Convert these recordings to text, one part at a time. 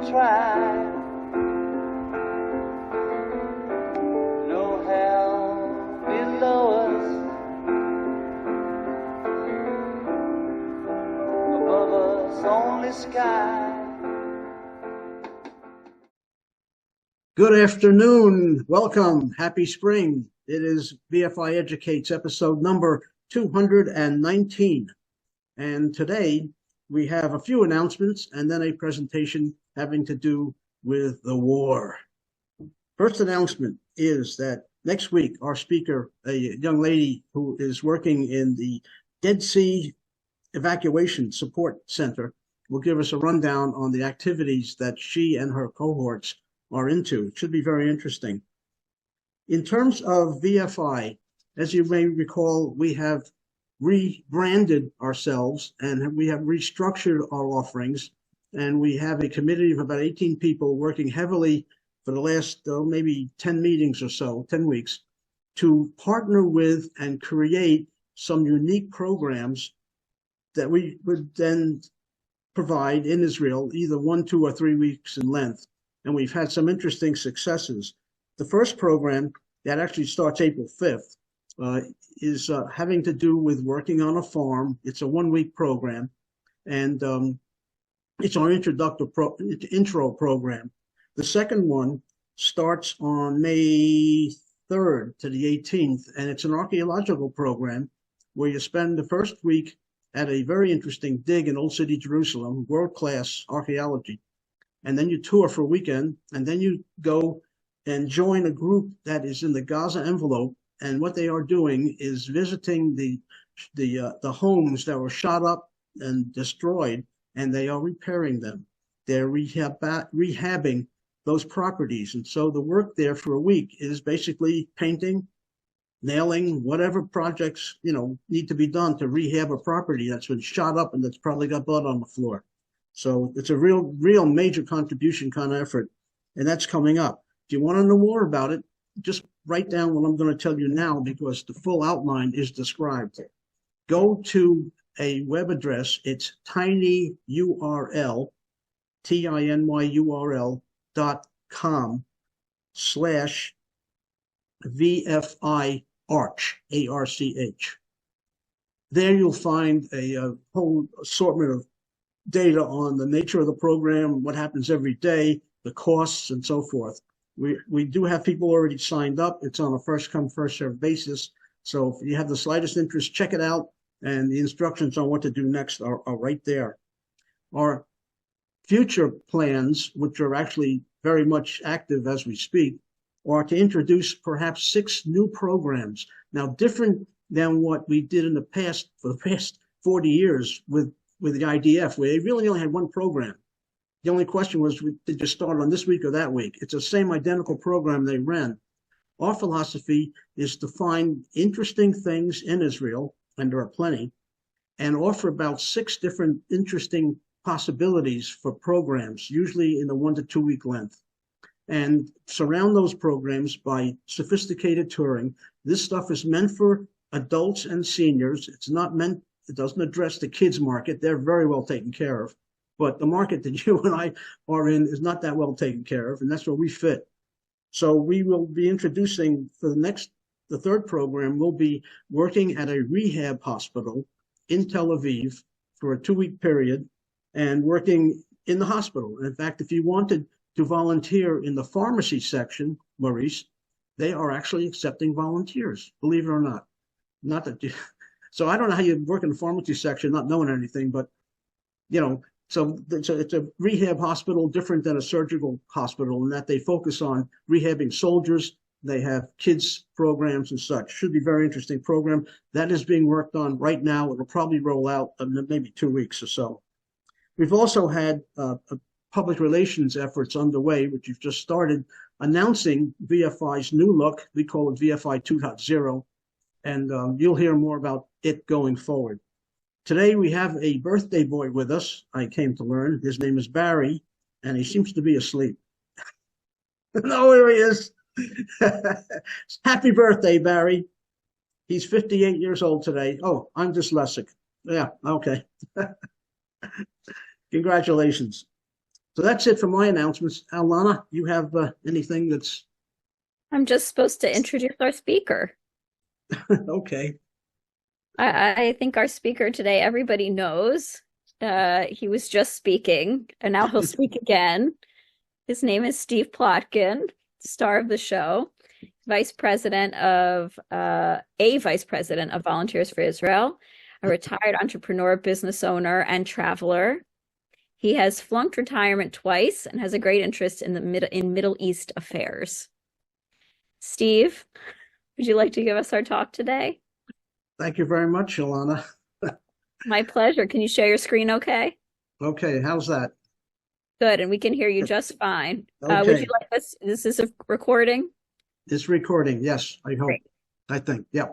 try. No hell below us, above us only sky. Good afternoon. Welcome. Happy spring. It is VFI Educates episode number 219. And today we have a few announcements and then a presentation having to do with the war. First announcement is that next week our speaker, a young lady who is working in the Dead Sea Evacuation Support Center, will give us a rundown on the activities that she and her cohorts are into. It should be very interesting. In terms of VFI, as you may recall, we have rebranded ourselves and we have restructured our offerings, and we have a committee of about 18 people working heavily for the last maybe 10 meetings or so, 10 weeks, to partner with and create some unique programs that we would then provide in Israel, either 1, 2, or 3 weeks in length. And we've had some interesting successes. The first program that actually starts April 5th is having to do with working on a farm. It's a 1-week program, and it's our intro program. The second one starts on May 3rd to the 18th, and it's an archaeological program where you spend the first week at a very interesting dig in Old City, Jerusalem, world-class archaeology. And then you tour for a weekend, and then you go and join a group that is in the Gaza envelope. And what they are doing is visiting the homes that were shot up and destroyed, and they are repairing them. They're rehabbing those properties. And so the work there for a week is basically painting, nailing, whatever projects need to be done to rehab a property that's been shot up and that's probably got blood on the floor. So it's a real major contribution kind of effort, and that's coming up. If you want to know more about it, just write down what I'm going to tell you now, because the full outline is described. Go to a web address. It's tinyurl, tinyurl.com/VFI Arch, ARCH. There you'll find a whole assortment of data on the nature of the program, what happens every day, the costs, and so forth. We do have people already signed up. It's on a first-come, first-served basis. So if you have the slightest interest, check it out. And the instructions on what to do next are right there. Our future plans, which are actually very much active as we speak, are to introduce perhaps 6 new programs. Now, different than what we did in the past, for the past 40 years with the IDF, where they really only had 1 program. The only question was, did you start on this week or that week? It's the same identical program they ran. Our philosophy is to find interesting things in Israel, and there are plenty, and offer about 6 different interesting possibilities for programs, usually in the 1 to 2 week length. And surround those programs by sophisticated touring. This stuff is meant for adults and seniors. It doesn't address the kids market. They're very well taken care of. But the market that you and I are in is not that well taken care of, and that's where we fit. So we will be introducing, for the third program, we'll be working at a rehab hospital in Tel Aviv for a 2-week period and working in the hospital. In fact, if you wanted to volunteer in the pharmacy section, Maurice, they are actually accepting volunteers, believe it or not. Not that you... So I don't know how you work in the pharmacy section not knowing anything, but, so it's a rehab hospital, different than a surgical hospital, in that they focus on rehabbing soldiers. They have kids programs and such. Should be a very interesting program. That is being worked on right now. It'll probably roll out in maybe 2 weeks or so. We've also had public relations efforts underway, which you've just started, announcing VFI's new look. We call it VFI 2.0. And you'll hear more about it going forward. Today we have a birthday boy with us, I came to learn. His name is Barry, and he seems to be asleep. No, here he is. Happy birthday, Barry. He's 58 years old today. Oh, I'm dyslexic. Yeah, okay. Congratulations. So that's it for my announcements. Alana, you have anything that's I'm just supposed to introduce our speaker. okay? I think our speaker today, everybody knows. He was just speaking, and now he'll speak again. His name is Steve Plotkin, star of the show, vice president of vice president of Volunteers for Israel, a retired entrepreneur, business owner, and traveler. He has flunked retirement twice and has a great interest in Middle East affairs. Steve, would you like to give us our talk today? Thank you very much, Alana. My pleasure. Can you share your screen okay? Okay, how's that? Good, and we can hear you just fine. Okay. Would you like us? This is a recording? It's recording, yes, I hope. Great. I think, yeah.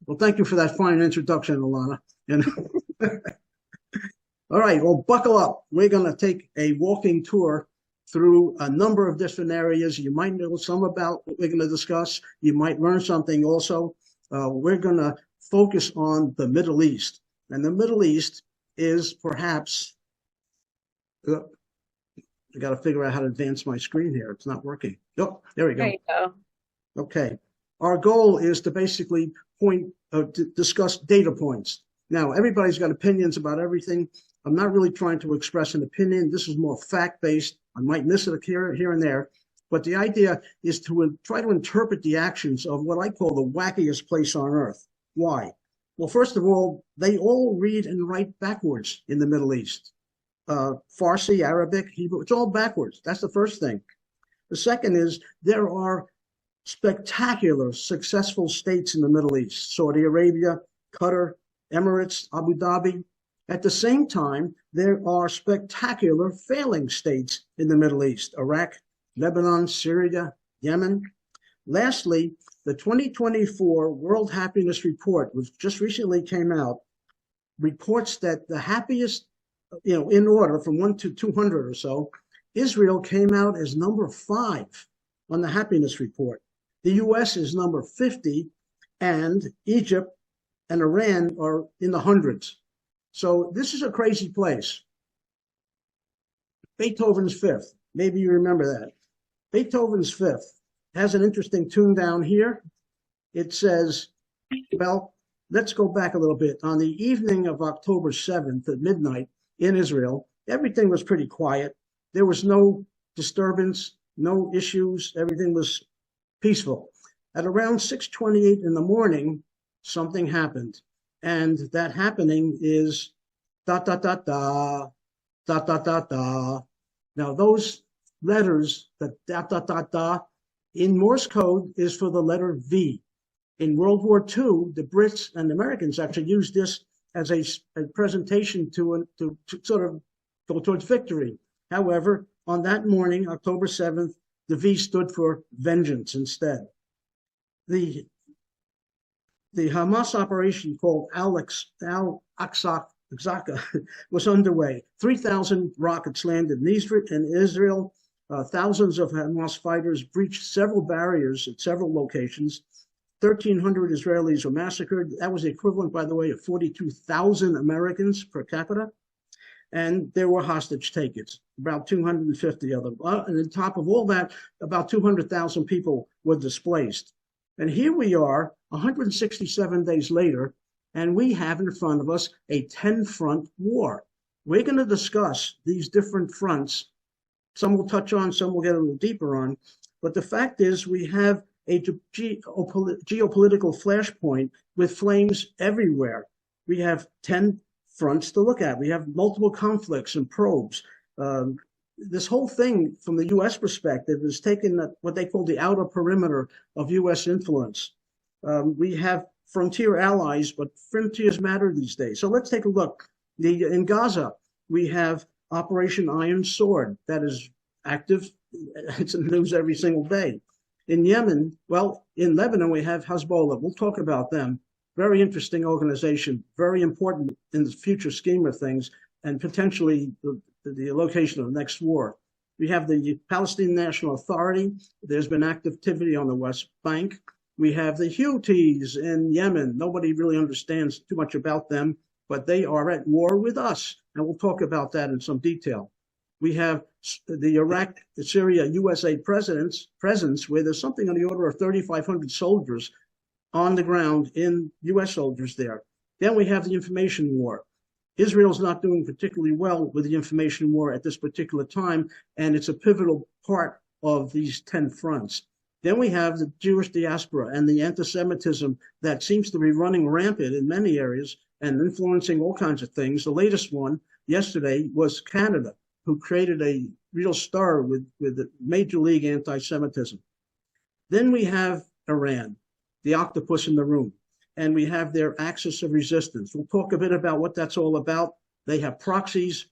Well, thank you for that fine introduction, Alana. And all right, well, buckle up. We're going to take a walking tour through a number of different areas. You might know some about what we're going to discuss. You might learn something also. We're going to focus on the Middle East. And the Middle East is perhaps, I got to figure out how to advance my screen here. It's not working. Oh, there we go. There you go. Okay. Our goal is to basically to discuss data points. Now, everybody's got opinions about everything. I'm not really trying to express an opinion. This is more fact-based. I might miss it here and there. But the idea is to try to interpret the actions of what I call the wackiest place on earth. Why? Well, first of all, they all read and write backwards in the Middle East. Farsi, Arabic, Hebrew, it's all backwards. That's the first thing. The second is there are spectacular, successful states in the Middle East: Saudi Arabia, Qatar, Emirates, Abu Dhabi. At the same time, there are spectacular failing states in the Middle East: Iraq, Lebanon, Syria, Yemen. Lastly, the 2024 World Happiness Report, which just recently came out, reports that the happiest, in order from 1 to 200 or so, Israel came out as number 5 on the happiness report. The US is number 50, and Egypt and Iran are in the hundreds. So this is a crazy place. Beethoven's Fifth, maybe you remember that. Beethoven's Fifth has an interesting tune down here. It says, well, let's go back a little bit. On the evening of October 7th at midnight in Israel, everything was pretty quiet. There was no disturbance, no issues. Everything was peaceful. At around 6:28 in the morning, something happened. And that happening is da, da, da, da, da, da, da, da. Now, those letters, the da, da, da, da, in Morse code is for the letter V. In World War II, the Brits and the Americans actually used this as a presentation to sort of go towards victory. However, on that morning, October 7th, the V stood for vengeance instead. The Hamas operation called Al-Aqsa was underway. 3,000 rockets landed in Israel. Thousands of Hamas fighters breached several barriers at several locations. 1,300 Israelis were massacred. That was the equivalent, by the way, of 42,000 Americans per capita. And there were hostage takers, about 250 of them. And on top of all that, about 200,000 people were displaced. And here we are, 167 days later, and we have in front of us a 10-front war. We're going to discuss these different fronts. Some we'll touch on, some we'll get a little deeper on. But the fact is we have a geopolitical flashpoint with flames everywhere. We have 10 fronts to look at. We have multiple conflicts and probes. This whole thing, from the U.S. perspective, is taking what they call the outer perimeter of U.S. influence. We have frontier allies, but frontiers matter these days. So let's take a look. In Gaza, we have Operation Iron Sword that is active. It's in the news every single day. In Yemen, well, in Lebanon, we have Hezbollah. We'll talk about them. Very interesting organization, very important in the future scheme of things, and potentially the location of the next war. We have the Palestinian National Authority. There's been activity on the West Bank. We have the Houthis in Yemen. Nobody really understands too much about them, but they are at war with us. And we'll talk about that in some detail. We have the Iraq, Syria, USA presence, where there's something on the order of 3,500 soldiers on the ground, in U.S. soldiers there. Then we have the information war. Israel's not doing particularly well with the information war at this particular time, and it's a pivotal part of these 10 fronts. Then we have the Jewish diaspora and the anti-Semitism that seems to be running rampant in many areas and influencing all kinds of things. The latest one yesterday was Canada, who created a real stir with the major league anti-Semitism. Then we have Iran, the octopus in the room, and we have their axis of resistance. We'll talk a bit about what that's all about. They have proxies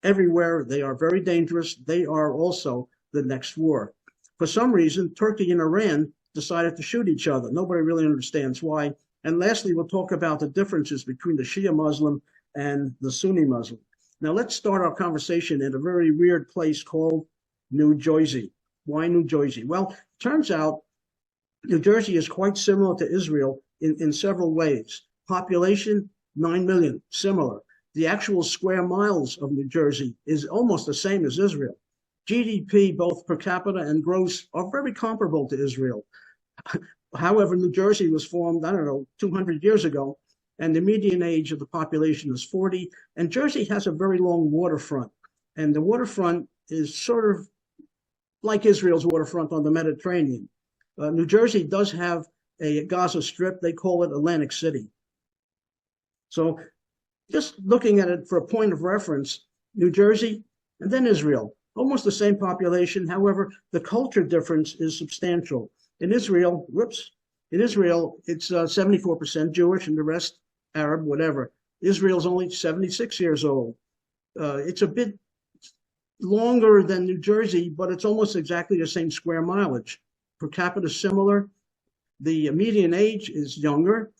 everywhere. They are very dangerous. They are also the next war. For some reason, Turkey and Iran decided to shoot each other. Nobody really understands why. And lastly, we'll talk about the differences between the Shia Muslim and the Sunni Muslim. Now, let's start our conversation in a very weird place called New Jersey. Why New Jersey? Well, it turns out New Jersey is quite similar to Israel in several ways. Population, 9 million, similar. The actual square miles of New Jersey is almost the same as Israel. GDP, both per capita and gross, are very comparable to Israel. However, New Jersey was formed, 200 years ago, and the median age of the population is 40. And Jersey has a very long waterfront. And the waterfront is sort of like Israel's waterfront on the Mediterranean. New Jersey does have a Gaza Strip. They call it Atlantic City. So just looking at it for a point of reference, New Jersey and then Israel, almost the same population. However, the culture difference is substantial. In Israel, it's 74% Jewish and the rest Arab, whatever. Israel's only 76 years old. It's a bit longer than New Jersey, but it's almost exactly the same square mileage. Per capita similar. The median age is younger.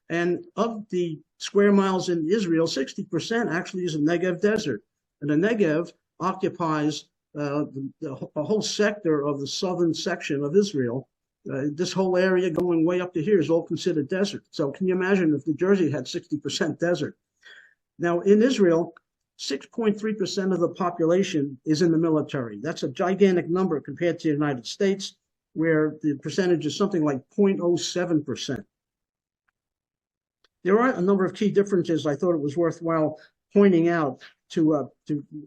And of the square miles in Israel, 60% actually is a Negev desert. And the Negev occupies a whole sector of the southern section of Israel. This whole area going way up to here is all considered desert. So can you imagine if New Jersey had 60% desert? Now, in Israel, 6.3% of the population is in the military. That's a gigantic number compared to the United States, where the percentage is something like 0.07%. There are a number of key differences I thought it was worthwhile pointing out to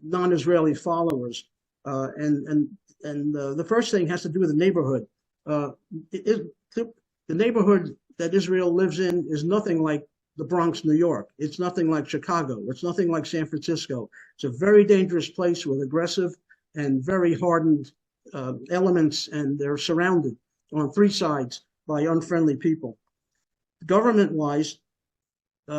non-Israeli followers. The first thing has to do with the neighborhood. The neighborhood that Israel lives in is nothing like the Bronx, New York. It's nothing like Chicago. It's nothing like San Francisco. It's a very dangerous place with aggressive and very hardened elements, and they're surrounded on three sides by unfriendly people. Government-wise,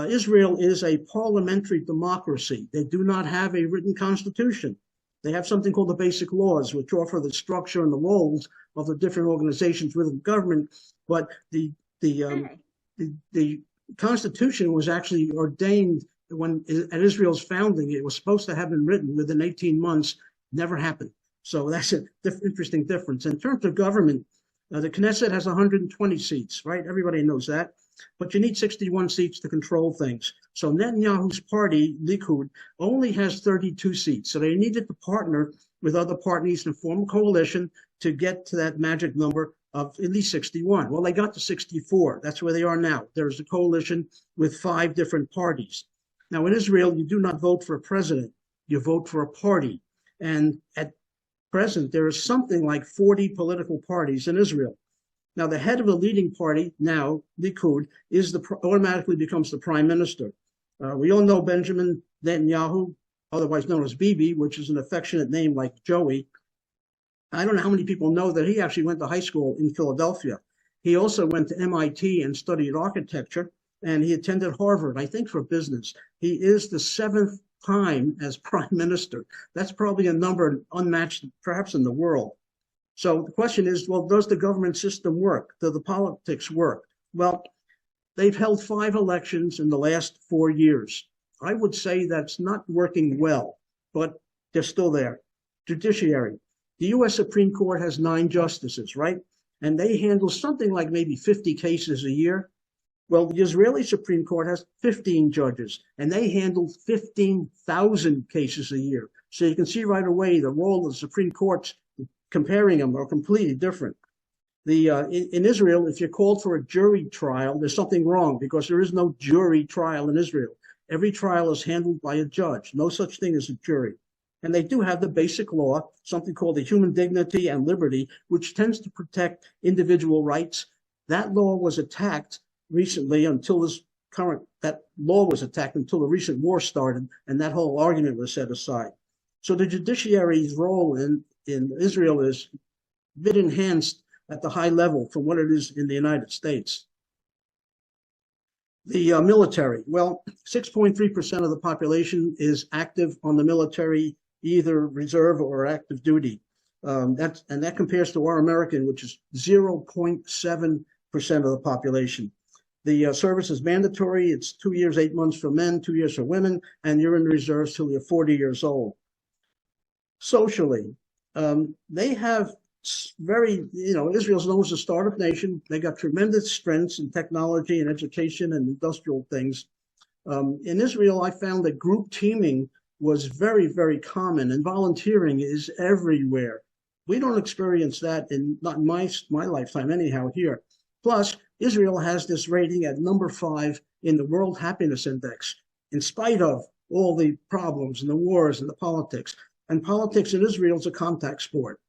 Israel is a parliamentary democracy. They do not have a written constitution. They have something called the basic laws, which offer the structure and the roles of the different organizations within the government. But the Constitution was actually ordained when at Israel's founding. It was supposed to have been written within 18 months. Never happened. So that's an interesting difference. In terms of government, the Knesset has 120 seats, right? Everybody knows that. But you need 61 seats to control things. So Netanyahu's party, Likud, only has 32 seats. So they needed to partner with other parties and form a coalition to get to that magic number of at least 61. Well, they got to 64. That's where they are now. There's a coalition with 5 different parties. Now, in Israel, you do not vote for a president. You vote for a party. And at present, there is something like 40 political parties in Israel. Now, the head of the leading party now, Likud, automatically becomes the prime minister. We all know Benjamin Netanyahu, otherwise known as Bibi, which is an affectionate name like Joey. I don't know how many people know that he actually went to high school in Philadelphia. He also went to MIT and studied architecture, and he attended Harvard, I think, for business. He is the 7th time as prime minister. That's probably a number unmatched, perhaps, in the world. So the question is, well, does the government system work? Do the politics work? Well, they've held 5 elections in the last 4 years. I would say that's not working well, but they're still there. Judiciary. The U.S. Supreme Court has 9 justices, right? And they handle something like maybe 50 cases a year. Well, the Israeli Supreme Court has 15 judges, and they handle 15,000 cases a year. So you can see right away the role of the Supreme Courts, comparing them, are completely different. In Israel, if you're called for a jury trial, there's something wrong because there is no jury trial in Israel. Every trial is handled by a judge. No such thing as a jury. And they do have the basic law, something called the human dignity and liberty, which tends to protect individual rights. That law was attacked recently that law was attacked until the recent war started, and that whole argument was set aside. So the judiciary's role in Israel is a bit enhanced at the high level from what it is in the United States. The military, well, 6.3% of the population is active on the military, either reserve or active duty. That compares to our American, which is 0.7% of the population. The service is mandatory. It's 2 years, 8 months for men, 2 years for women, and you're in the reserves till you're 40 years old. Socially, they have Israel's known as a startup nation. They got tremendous strengths in technology and education and industrial things. In Israel, I found that group teaming was very, very common, and volunteering is everywhere. We don't experience that not in my lifetime anyhow here. Plus, Israel has this rating at number 5 in the World Happiness Index, in spite of all the problems and the wars and the politics. And politics in Israel is a contact sport.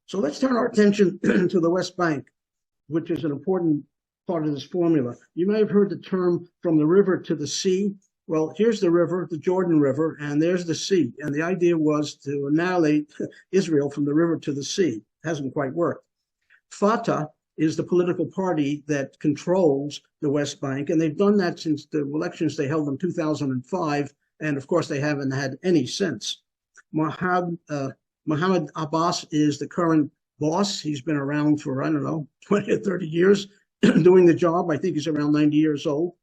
So let's turn our attention to the West Bank, which is an important part of this formula. You may have heard the term from the river to the sea. Well, here's the river, the Jordan River, and there's the sea. And the idea was to annihilate Israel from the river to the sea. It hasn't quite worked. Fatah is the political party that controls the West Bank, and they've done that since the elections they held in 2005, and of course they haven't had any since. Mohammed Abbas is the current boss. He's been around for, 20 or 30 years doing the job. I think he's around 90 years old.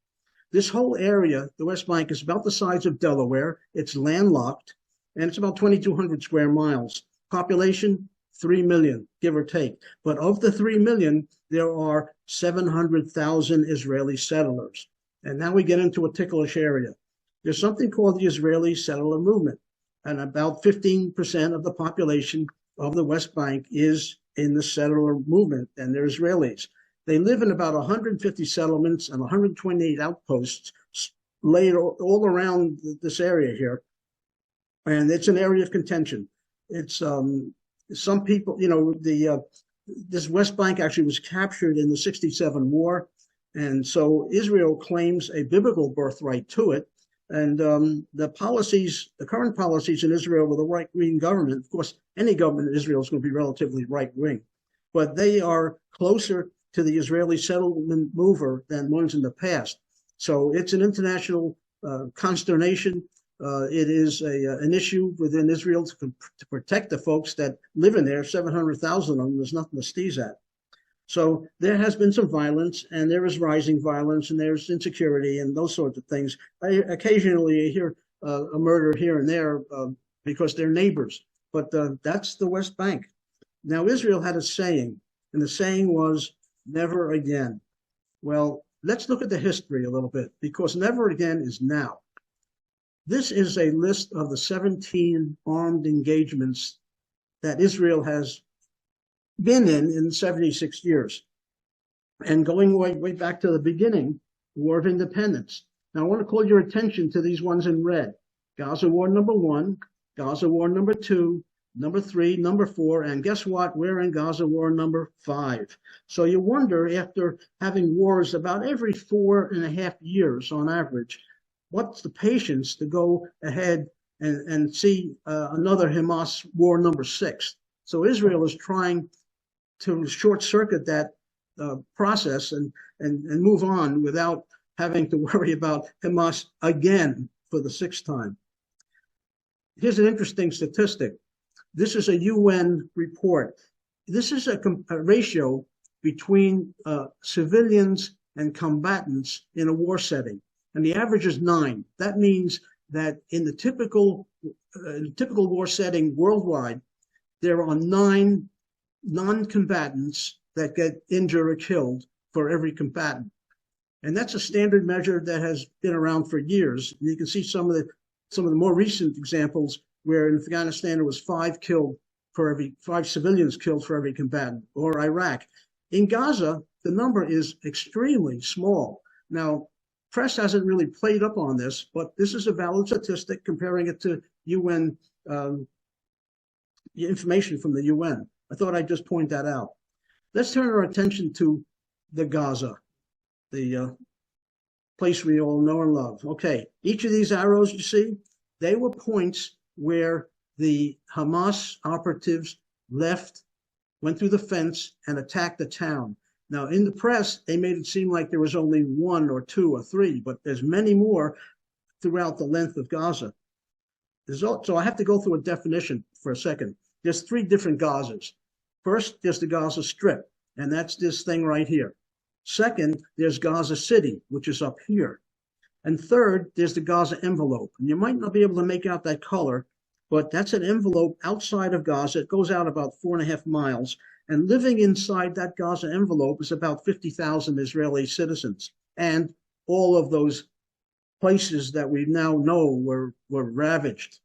This whole area, the West Bank, is about the size of Delaware. It's landlocked, and it's about 2,200 square miles. Population, 3 million, give or take. But of the 3 million, there are 700,000 Israeli settlers. And now we get into a ticklish area. There's something called the Israeli settler movement, and about 15% of the population of the West Bank is in the settler movement, and they're Israelis. They live in about 150 settlements and 128 outposts laid all around this area here. And it's an area of contention. It's some people, this West Bank actually was captured in the 67 war. And so Israel claims a biblical birthright to it. And the current policies in Israel with a right-wing government, of course, any government in Israel is going to be relatively right-wing, but they are closer to the Israeli settlement mover than ones in the past. So it's an international consternation. It is an issue within Israel to protect the folks that live in there, 700,000 of them. There's nothing to sneeze at. So there has been some violence, and there is rising violence, and there's insecurity and those sorts of things. Occasionally you hear a murder here and there because they're neighbors, but that's the West Bank. Now, Israel had a saying, and the saying was, never again. Well, let's look at the history a little bit, because never again is now. This is a list of the 17 armed engagements that Israel has been in 76 years. And going way back to the beginning, the War of Independence. Now, I want to call your attention to these ones in red. Gaza War number 1, Gaza War number 2, number 3, number 4, and guess what? We're in Gaza War number 5. So you wonder, after having wars about every 4.5 years on average, what's the patience to go ahead and see another Hamas war number 6? So Israel is trying to short circuit that process and move on without having to worry about Hamas again for the 6th time. Here's an interesting statistic. This is a UN report. This is a ratio between civilians and combatants in a war setting, and the average is 9. That means that in the typical war setting worldwide, there are 9 non-combatants that get injured or killed for every combatant. And that's a standard measure that has been around for years. And you can see some of the more recent examples where in Afghanistan it was 5 civilians killed for every combatant, or Iraq. In Gaza, the number is extremely small. Now, press hasn't really played up on this, but this is a valid statistic comparing it to UN information from the UN. I thought I'd just point that out. Let's turn our attention to the Gaza, the place we all know and love. Okay, each of these arrows you see, they were points where the Hamas operatives left, went through the fence, and attacked the town. Now, in the press, they made it seem like there was only 1 or 2 or 3, but there's many more throughout the length of Gaza. So I have to go through a definition for a second. There's 3 different Gazas. First, there's the Gaza Strip, and that's this thing right here. Second, there's Gaza City, which is up here. And third, there's the Gaza envelope. And you might not be able to make out that color, but that's an envelope outside of Gaza. It goes out about 4.5 miles. And living inside that Gaza envelope is about 50,000 Israeli citizens. And all of those places that we now know were ravaged.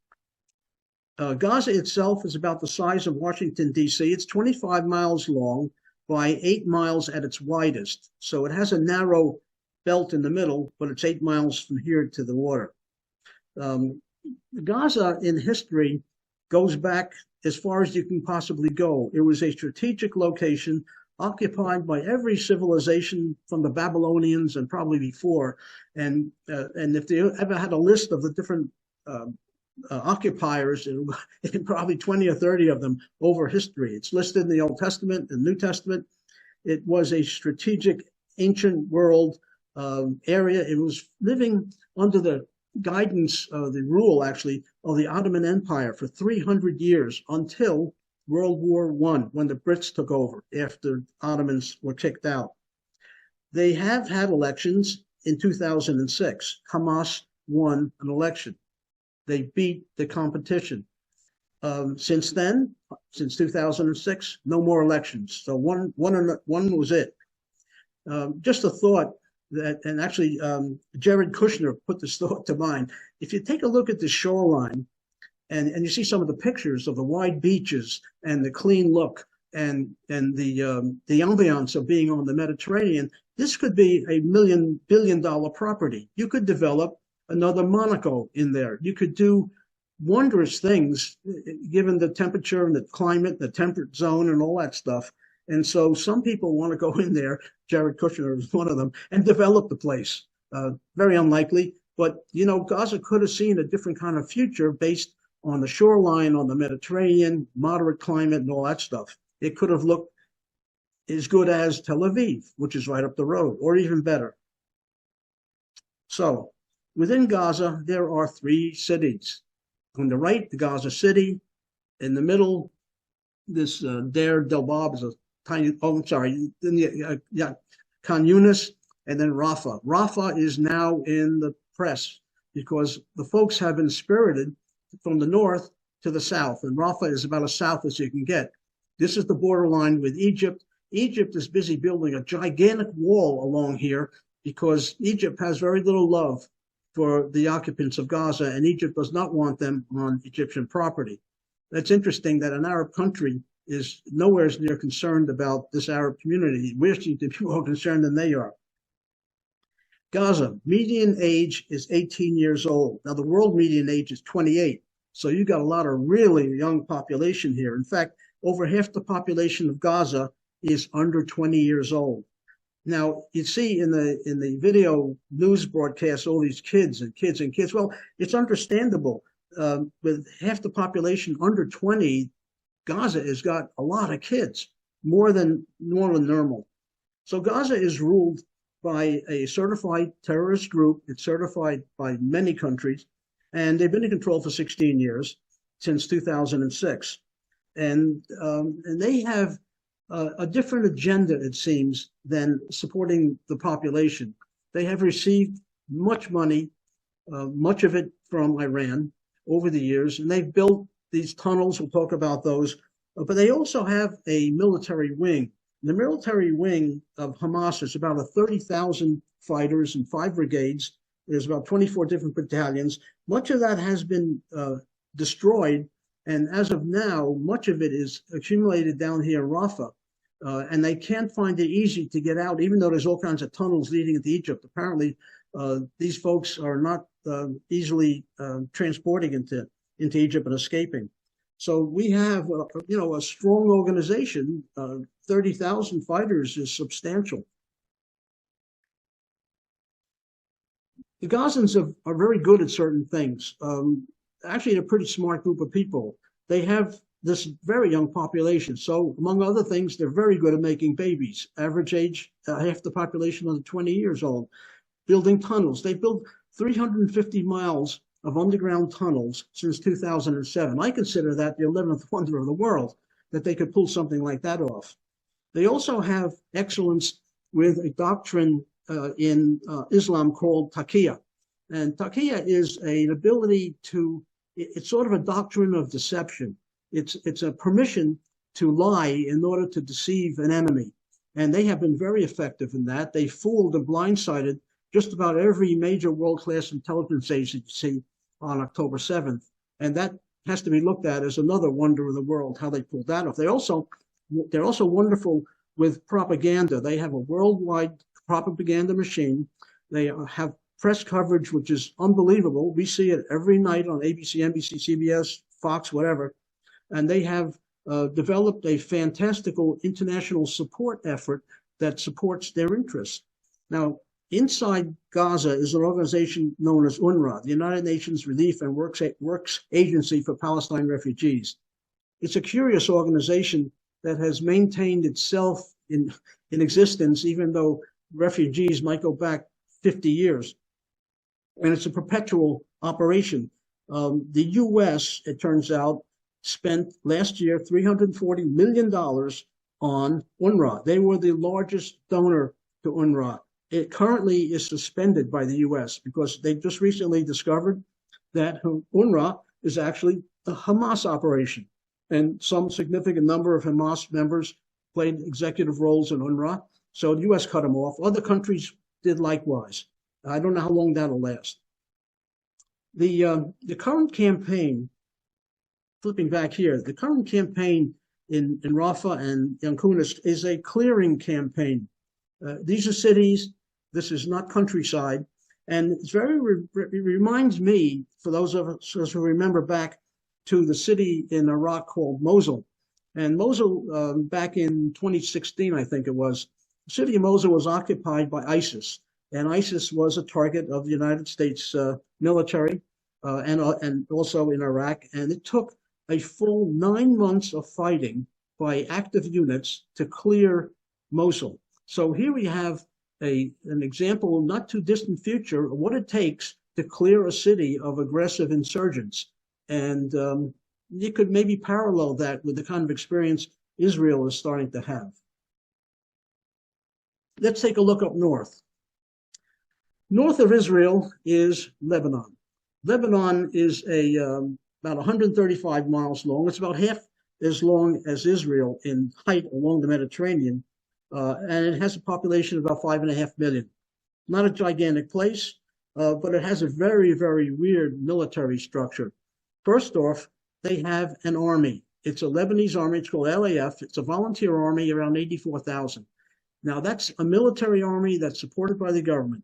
Gaza itself is about the size of Washington, D.C. It's 25 miles long by 8 miles at its widest. So it has a narrow belt in the middle, but it's 8 miles from here to the water. Gaza in history goes back as far as you can possibly go. It was a strategic location occupied by every civilization from the Babylonians and probably before. And if they ever had a list of the different occupiers, it probably 20 or 30 of them over history. It's listed in the Old Testament and New Testament. It was a strategic ancient world area. It was living under the guidance, the rule actually, of the Ottoman Empire for 300 years until World War I, when the Brits took over after Ottomans were kicked out. They have had elections. In 2006, Hamas won an election. They beat the competition. Since then, since 2006, no more elections. So one was it. Just a thought that, and actually Jared Kushner put this thought to mind. If you take a look at the shoreline and you see some of the pictures of the wide beaches and the clean look and the ambiance of being on the Mediterranean, this could be a $1 billion property. You could develop another Monaco in there. You could do wondrous things given the temperature and the climate, the temperate zone and all that stuff. And so some people want to go in there, Jared Kushner is one of them, and develop the place. Very unlikely, but you know, Gaza could have seen a different kind of future based on the shoreline, on the Mediterranean, moderate climate and all that stuff. It could have looked as good as Tel Aviv, which is right up the road, or even better. So within Gaza, there are 3 cities. On the right, the Gaza City. In the middle, this Deir Delbab is a tiny, oh, I'm sorry, Khan Yunis, and then Rafah. Rafah is now in the press because the folks have been spirited from the north to the south, and Rafah is about as south as you can get. This is the borderline with Egypt. Egypt is busy building a gigantic wall along here because Egypt has very little love for the occupants of Gaza, and Egypt does not want them on Egyptian property. That's interesting that an Arab country is nowhere near concerned about this Arab community. We're seem to be more concerned than they are. Gaza, median age is 18 years old. Now, the world median age is 28. So you got a lot of really young population here. In fact, over half the population of Gaza is under 20 years old. Now, you see in the video news broadcasts all these kids and kids and kids. Well, it's understandable. With half the population under 20, Gaza has got a lot of kids, more than normal. So Gaza is ruled by a certified terrorist group. It's certified by many countries, and they've been in control for 16 years, since 2006. And they have a different agenda, it seems, than supporting the population. They have received much money, much of it from Iran over the years, and they've built these tunnels. We'll talk about those. But they also have a military wing. The military wing of Hamas is about 30,000 fighters and 5 brigades. There's about 24 different battalions. Much of that has been destroyed, and as of now, much of it is accumulated down here in Rafah, and they can't find it easy to get out, even though there's all kinds of tunnels leading into Egypt. Apparently, these folks are not easily transporting into Egypt and escaping. So we have, a strong organization. 30,000 fighters is substantial. The Gazans are very good at certain things. Actually, they're a pretty smart group of people. They have this very young population. So among other things, they're very good at making babies. Average age, half the population under 20 years old. Building tunnels. They built 350 miles of underground tunnels since 2007. I consider that the 11th wonder of the world, that they could pull something like that off. They also have excellence with a doctrine in Islam called taqiyya. And taqiyya is an ability to, it's sort of a doctrine of deception. It's a permission to lie in order to deceive an enemy. And they have been very effective in that. They fooled and blindsided just about every major world-class intelligence agency on October 7th. And that has to be looked at as another wonder of the world, how they pulled that off. They're also wonderful with propaganda. They have a worldwide propaganda machine. They have press coverage, which is unbelievable. We see it every night on ABC, NBC, CBS, Fox, whatever. And they have developed a fantastical international support effort that supports their interests. Now, inside Gaza is an organization known as UNRWA, the United Nations Relief and Works Agency for Palestine Refugees. It's a curious organization that has maintained itself in existence, even though refugees might go back 50 years. And it's a perpetual operation. The U.S., it turns out, spent last year $340 million on UNRWA. They were the largest donor to UNRWA. It currently is suspended by the U.S. because they just recently discovered that UNRWA is actually a Hamas operation. And some significant number of Hamas members played executive roles in UNRWA. So the U.S. cut them off. Other countries did likewise. I don't know how long that'll last. The current campaign, flipping back here, the current campaign in Rafah and Yan Kunis is a clearing campaign. These are cities. This is not countryside. And it's it reminds me, for those of us who remember back to the city in Iraq called Mosul. And Mosul, back in 2016, I think it was, the city of Mosul was occupied by ISIS. And ISIS was a target of the United States military and also in Iraq. And it took a full 9 months of fighting by active units to clear Mosul. So here we have an example, not too distant future, of what it takes to clear a city of aggressive insurgents. And you could maybe parallel that with the kind of experience Israel is starting to have. Let's take a look up north. North of Israel is Lebanon. Lebanon is about 135 miles long. It's about half as long as Israel in height along the Mediterranean. And it has a population of about 5.5 million. Not a gigantic place, but it has a very, very weird military structure. First off, they have an army. It's a Lebanese army. It's called LAF. It's a volunteer army, around 84,000. Now, that's a military army that's supported by the government.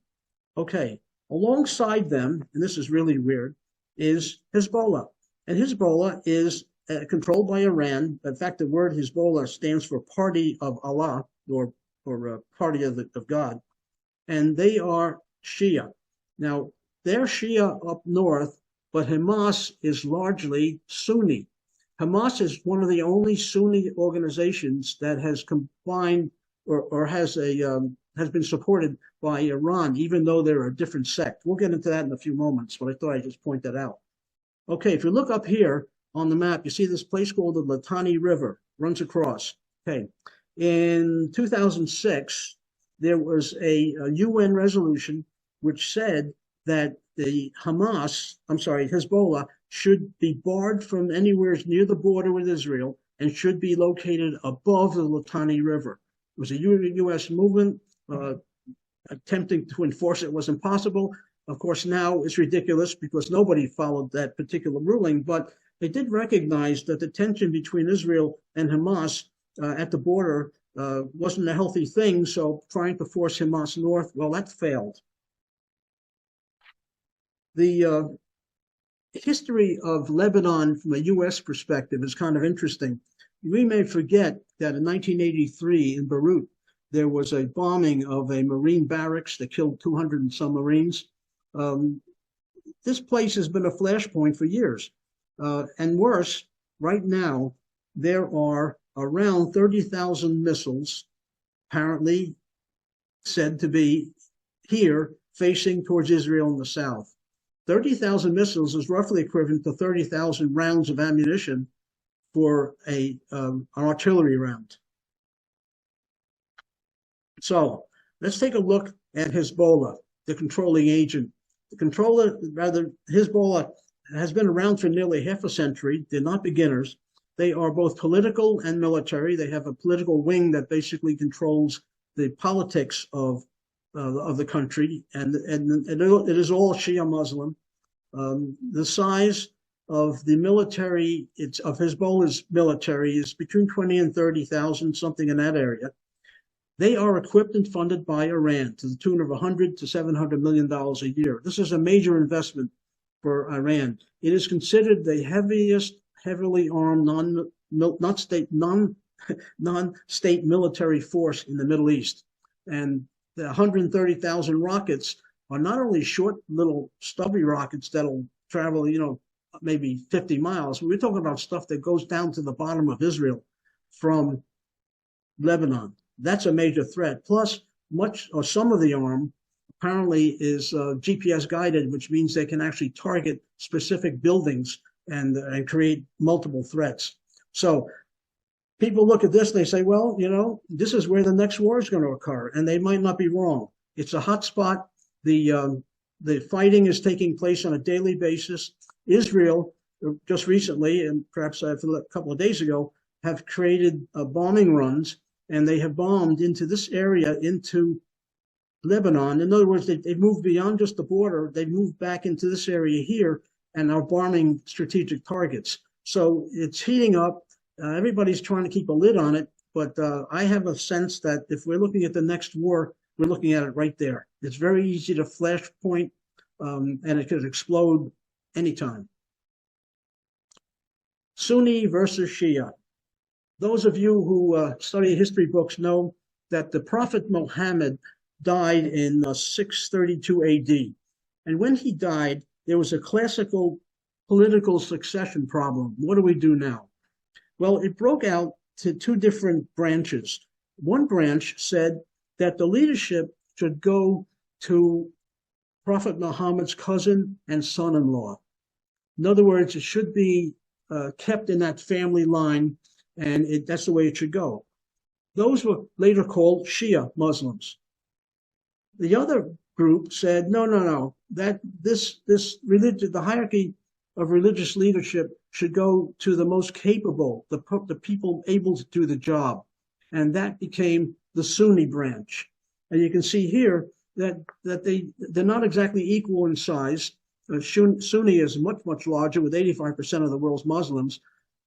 Okay, alongside them, and this is really weird, is Hezbollah. And Hezbollah is controlled by Iran. In fact, the word Hezbollah stands for Party of Allah, or Party of God. And they are Shia. Now, they're Shia up north, but Hamas is largely Sunni. Hamas is one of the only Sunni organizations that has combined or has been supported by Iran, even though they're a different sect. We'll get into that in a few moments, but I thought I'd just point that out. Okay, if you look up here on the map, you see this place called the Litani River, runs across. Okay, in 2006, there was a UN resolution which said that the Hezbollah should be barred from anywhere near the border with Israel and should be located above the Litani River. was a U.S. movement. Attempting to enforce it was impossible. Of course, now it's ridiculous because nobody followed that particular ruling, but they did recognize that the tension between Israel and Hamas at the border wasn't a healthy thing, so trying to force Hamas north, well, that failed. The history of Lebanon from a U.S. perspective is kind of interesting. We may forget that in 1983 in Beirut, there was a bombing of a Marine barracks that killed 200 and some Marines. This place has been a flashpoint for years. And worse, right now, there are around 30,000 missiles apparently said to be here facing towards Israel in the south. 30,000 missiles is roughly equivalent to 30,000 rounds of ammunition for an artillery round. So let's take a look at Hezbollah, the controlling agent. Hezbollah has been around for nearly half a century. They're not beginners. They are both political and military. They have a political wing that basically controls the politics of the country, and it is all Shia Muslim. The size of the military, of Hezbollah's military, is between 20 and 30,000, something in that area. They are equipped and funded by Iran to the tune of $100 to $700 million a year. This is a major investment for Iran. It is considered the heaviest, heavily armed non-state military force in the Middle East. And the 130,000 rockets are not only short, little stubby rockets that'll travel, maybe 50 miles. We're talking about stuff that goes down to the bottom of Israel from Lebanon. That's a major threat. Plus, much or some of the arm apparently is GPS guided, which means they can actually target specific buildings and create multiple threats. So people look at this and they say, well, this is where the next war is going to occur, and they might not be wrong. It's a hot spot. The fighting is taking place on a daily basis. Israel, just recently, and perhaps a couple of days ago, have created bombing runs, and they have bombed into this area, into Lebanon. In other words, they've moved beyond just the border. They've moved back into this area here and are bombing strategic targets. So it's heating up. Everybody's trying to keep a lid on it, but I have a sense that if we're looking at the next war, we're looking at it right there. It's very easy to flashpoint, and it could explode anytime. Sunni versus Shia. Those of you who study history books know that the Prophet Muhammad died in 632 AD. And when he died, there was a classical political succession problem. What do we do now? Well, it broke out to two different branches. One branch said that the leadership should go to Prophet Muhammad's cousin and son-in-law. In other words, it should be kept in that family line, and that's the way it should go. Those were later called Shia Muslims. The other group said, no, that the hierarchy of religious leadership should go to the most capable, the people able to do the job. And that became the Sunni branch. And you can see here that they're not exactly equal in size. Sunni is much, much larger, with 85% of the world's Muslims.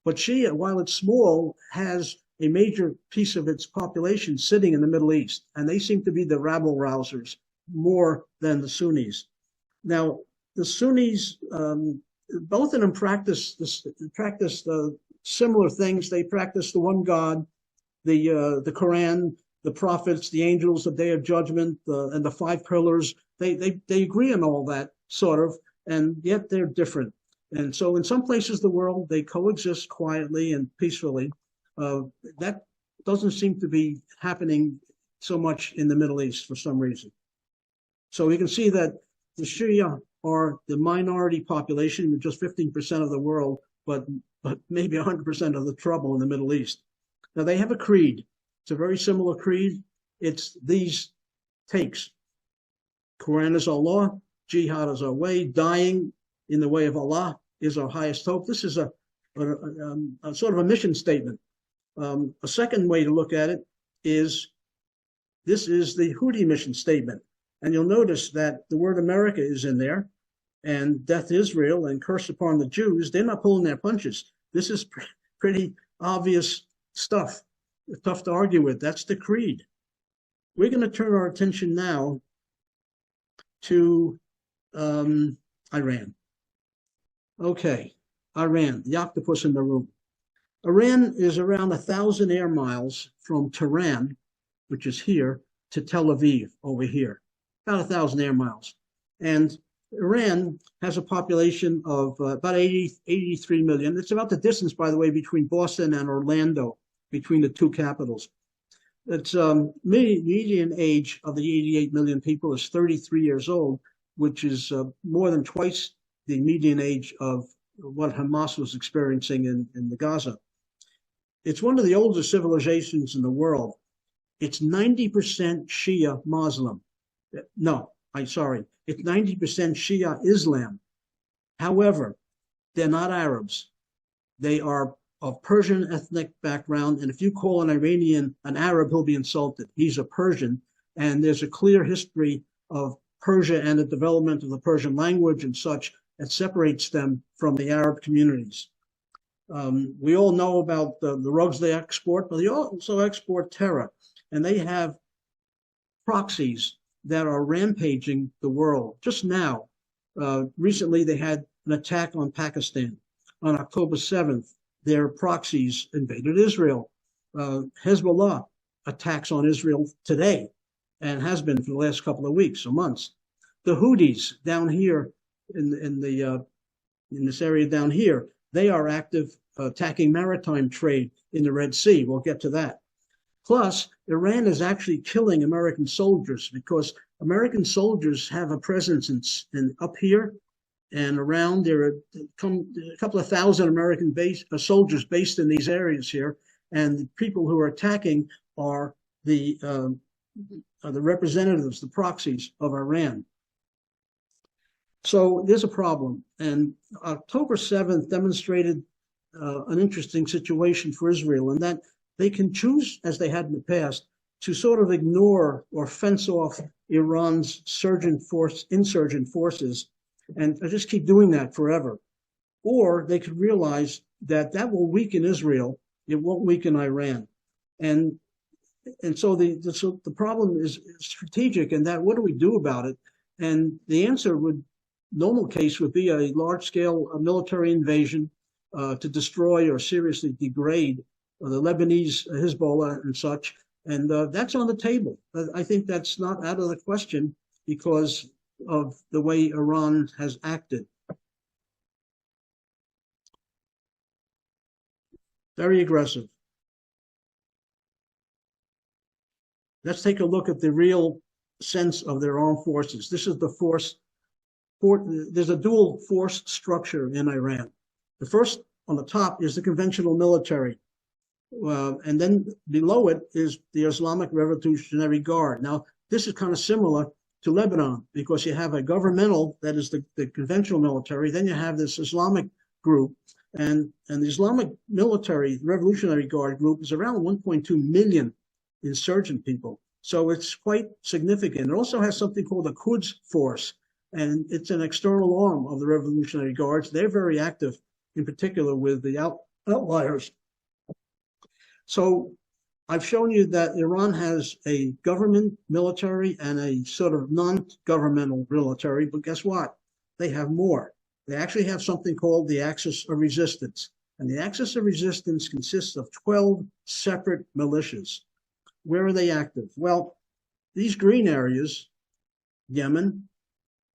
But Shia, while it's small, has a major piece of its population sitting in the Middle East. And they seem to be the rabble-rousers more than the Sunnis. Now, the Sunnis, both of them practice similar things. They practice the one God, the Quran, the prophets, the angels, the Day of Judgment, and the five pillars. They agree on all that, sort of, and yet they're different. And so in some places of the world, they coexist quietly and peacefully. That doesn't seem to be happening so much in the Middle East for some reason. So we can see that the Shia are the minority population, just 15% of the world, but maybe 100% of the trouble in the Middle East. Now, they have a creed. It's a very similar creed. It's these takes. Quran is our law, jihad is our way, dying in the way of Allah is our highest hope. This is a sort of a mission statement. A second way to look at it is This is the Houthi mission statement. And you'll notice that the word America is in there, and death to Israel and curse upon the Jews. They're not pulling their punches. This is pretty obvious stuff. It's tough to argue with. That's the creed. We're going to turn our attention now to Iran. Okay, Iran, the octopus in the room. Iran is around 1,000 air miles from Tehran, which is here, to Tel Aviv over here, about 1,000 air miles. And Iran has a population of about 83 million. It's about the distance, by the way, between Boston and Orlando, between the two capitals. Its median age of the 88 million people is 33 years old, which is more than twice the median age of what Hamas was experiencing in the Gaza. It's one of the oldest civilizations in the world. It's 90% Shia Muslim. No, I'm sorry. It's 90% Shia Islam. However, they're not Arabs. They are of Persian ethnic background. And if you call an Iranian an Arab, he'll be insulted. He's a Persian. And there's a clear history of Persia and the development of the Persian language and such that separates them from the Arab communities. We all know about the rugs they export, but they also export terror. And they have proxies that are rampaging the world. Just now, recently they had an attack on Pakistan. On October 7th, their proxies invaded Israel. Hezbollah attacks on Israel today and has been for the last couple of weeks or months. The Houthis down here in this area down here, they are active attacking maritime trade in the Red Sea. We'll get to that. Plus, Iran is actually killing American soldiers because American soldiers have a presence in up here and around. There are a couple of thousand American soldiers based in these areas here, and the people who are attacking are the representatives, the proxies of Iran. So there's a problem, and October 7th demonstrated an interesting situation for Israel, in that they can choose, as they had in the past, to sort of ignore or fence off Iran's insurgent forces, and just keep doing that forever. Or they could realize that that will weaken Israel, it won't weaken Iran. And so the problem is strategic, and that what do we do about it? And the answer normal case would be a large-scale military invasion to destroy or seriously degrade the Lebanese Hezbollah and such, and that's on the table. I think that's not out of the question because of the way Iran has acted. Very aggressive. Let's take a look at the real sense of their armed forces. This is the force. There's a dual force structure in Iran. The first on the top is the conventional military. And then below it is the Islamic Revolutionary Guard. Now, this is kind of similar to Lebanon because you have a governmental, that is the conventional military, then you have this Islamic group, and the Islamic military, Revolutionary Guard group, is around 1.2 million insurgent people. So it's quite significant. It also has something called the Quds Force, and it's an external arm of the Revolutionary Guards. They're very active, in particular with the outliers. So I've shown you that Iran has a government military and a sort of non-governmental military, but guess what? They have more. They actually have something called the Axis of Resistance. And the Axis of Resistance consists of 12 separate militias. Where are they active? Well, these green areas, Yemen,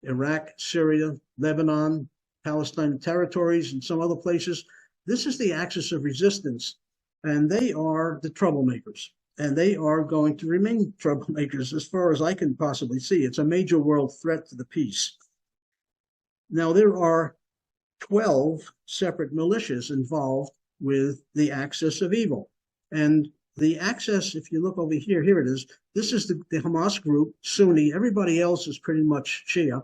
Iraq, Syria, Lebanon, Palestine territories, and some other places, this is the Axis of Resistance. And they are the troublemakers, and they are going to remain troublemakers as far as I can possibly see. It's a major world threat to the peace. Now, there are 12 separate militias involved with the axis of evil. And the axis, if you look over here, here it is. This is the Hamas group, Sunni. Everybody else is pretty much Shia.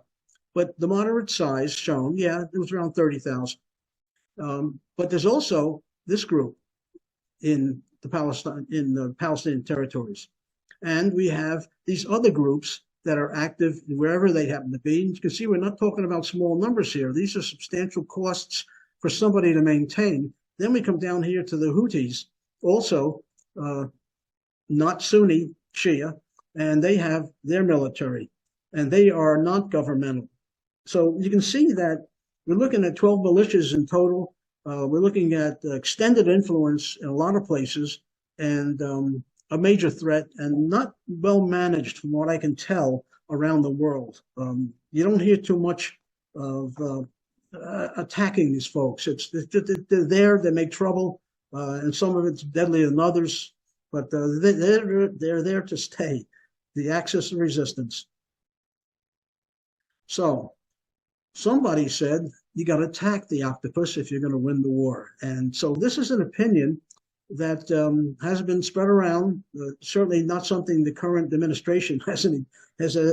But the moderate size shown, yeah, it was around 30,000. But there's also this group in the Palestinian territories. And we have these other groups that are active wherever they happen to be. And you can see we're not talking about small numbers here. These are substantial costs for somebody to maintain. Then we come down here to the Houthis, also not Sunni, Shia, and they have their military, and they are not governmental. So you can see that we're looking at 12 militias in total. We're looking at extended influence in a lot of places, and a major threat, and not well managed from what I can tell around the world. You don't hear too much of attacking these folks. They're there, they make trouble, and some of it's deadlier than others, but they're there to stay. The axis of resistance. So somebody said you got to attack the octopus if you're going to win the war. And so this is an opinion that has been spread around, certainly not something the current administration has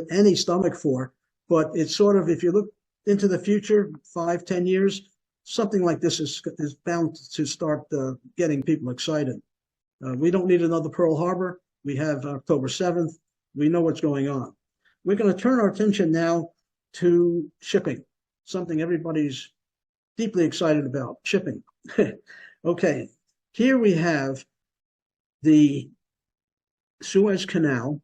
any stomach for, but it's sort of, if you look into the future, 5-10 years, something like this is bound to start getting people excited. We don't need another Pearl Harbor. We have October 7th. We know what's going on. We're going to turn our attention now to shipping, something everybody's deeply excited about, shipping. Okay, here we have the Suez Canal,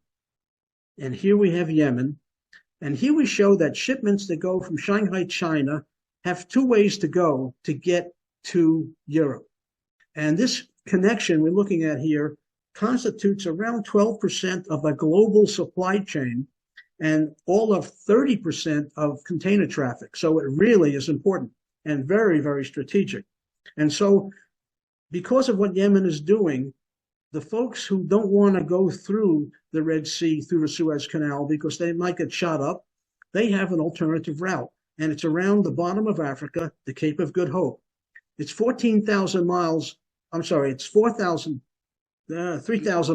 and here we have Yemen, and here we show that shipments that go from Shanghai, China, have two ways to go to get to Europe. And this connection we're looking at here constitutes around 12% of the global supply chain and all of 30% of container traffic. So it really is important and very, very strategic. And so because of what Yemen is doing, the folks who don't want to go through the Red Sea, through the Suez Canal, because they might get shot up, they have an alternative route. And it's around the bottom of Africa, the Cape of Good Hope. It's 14,000 miles. I'm sorry, it's 3,000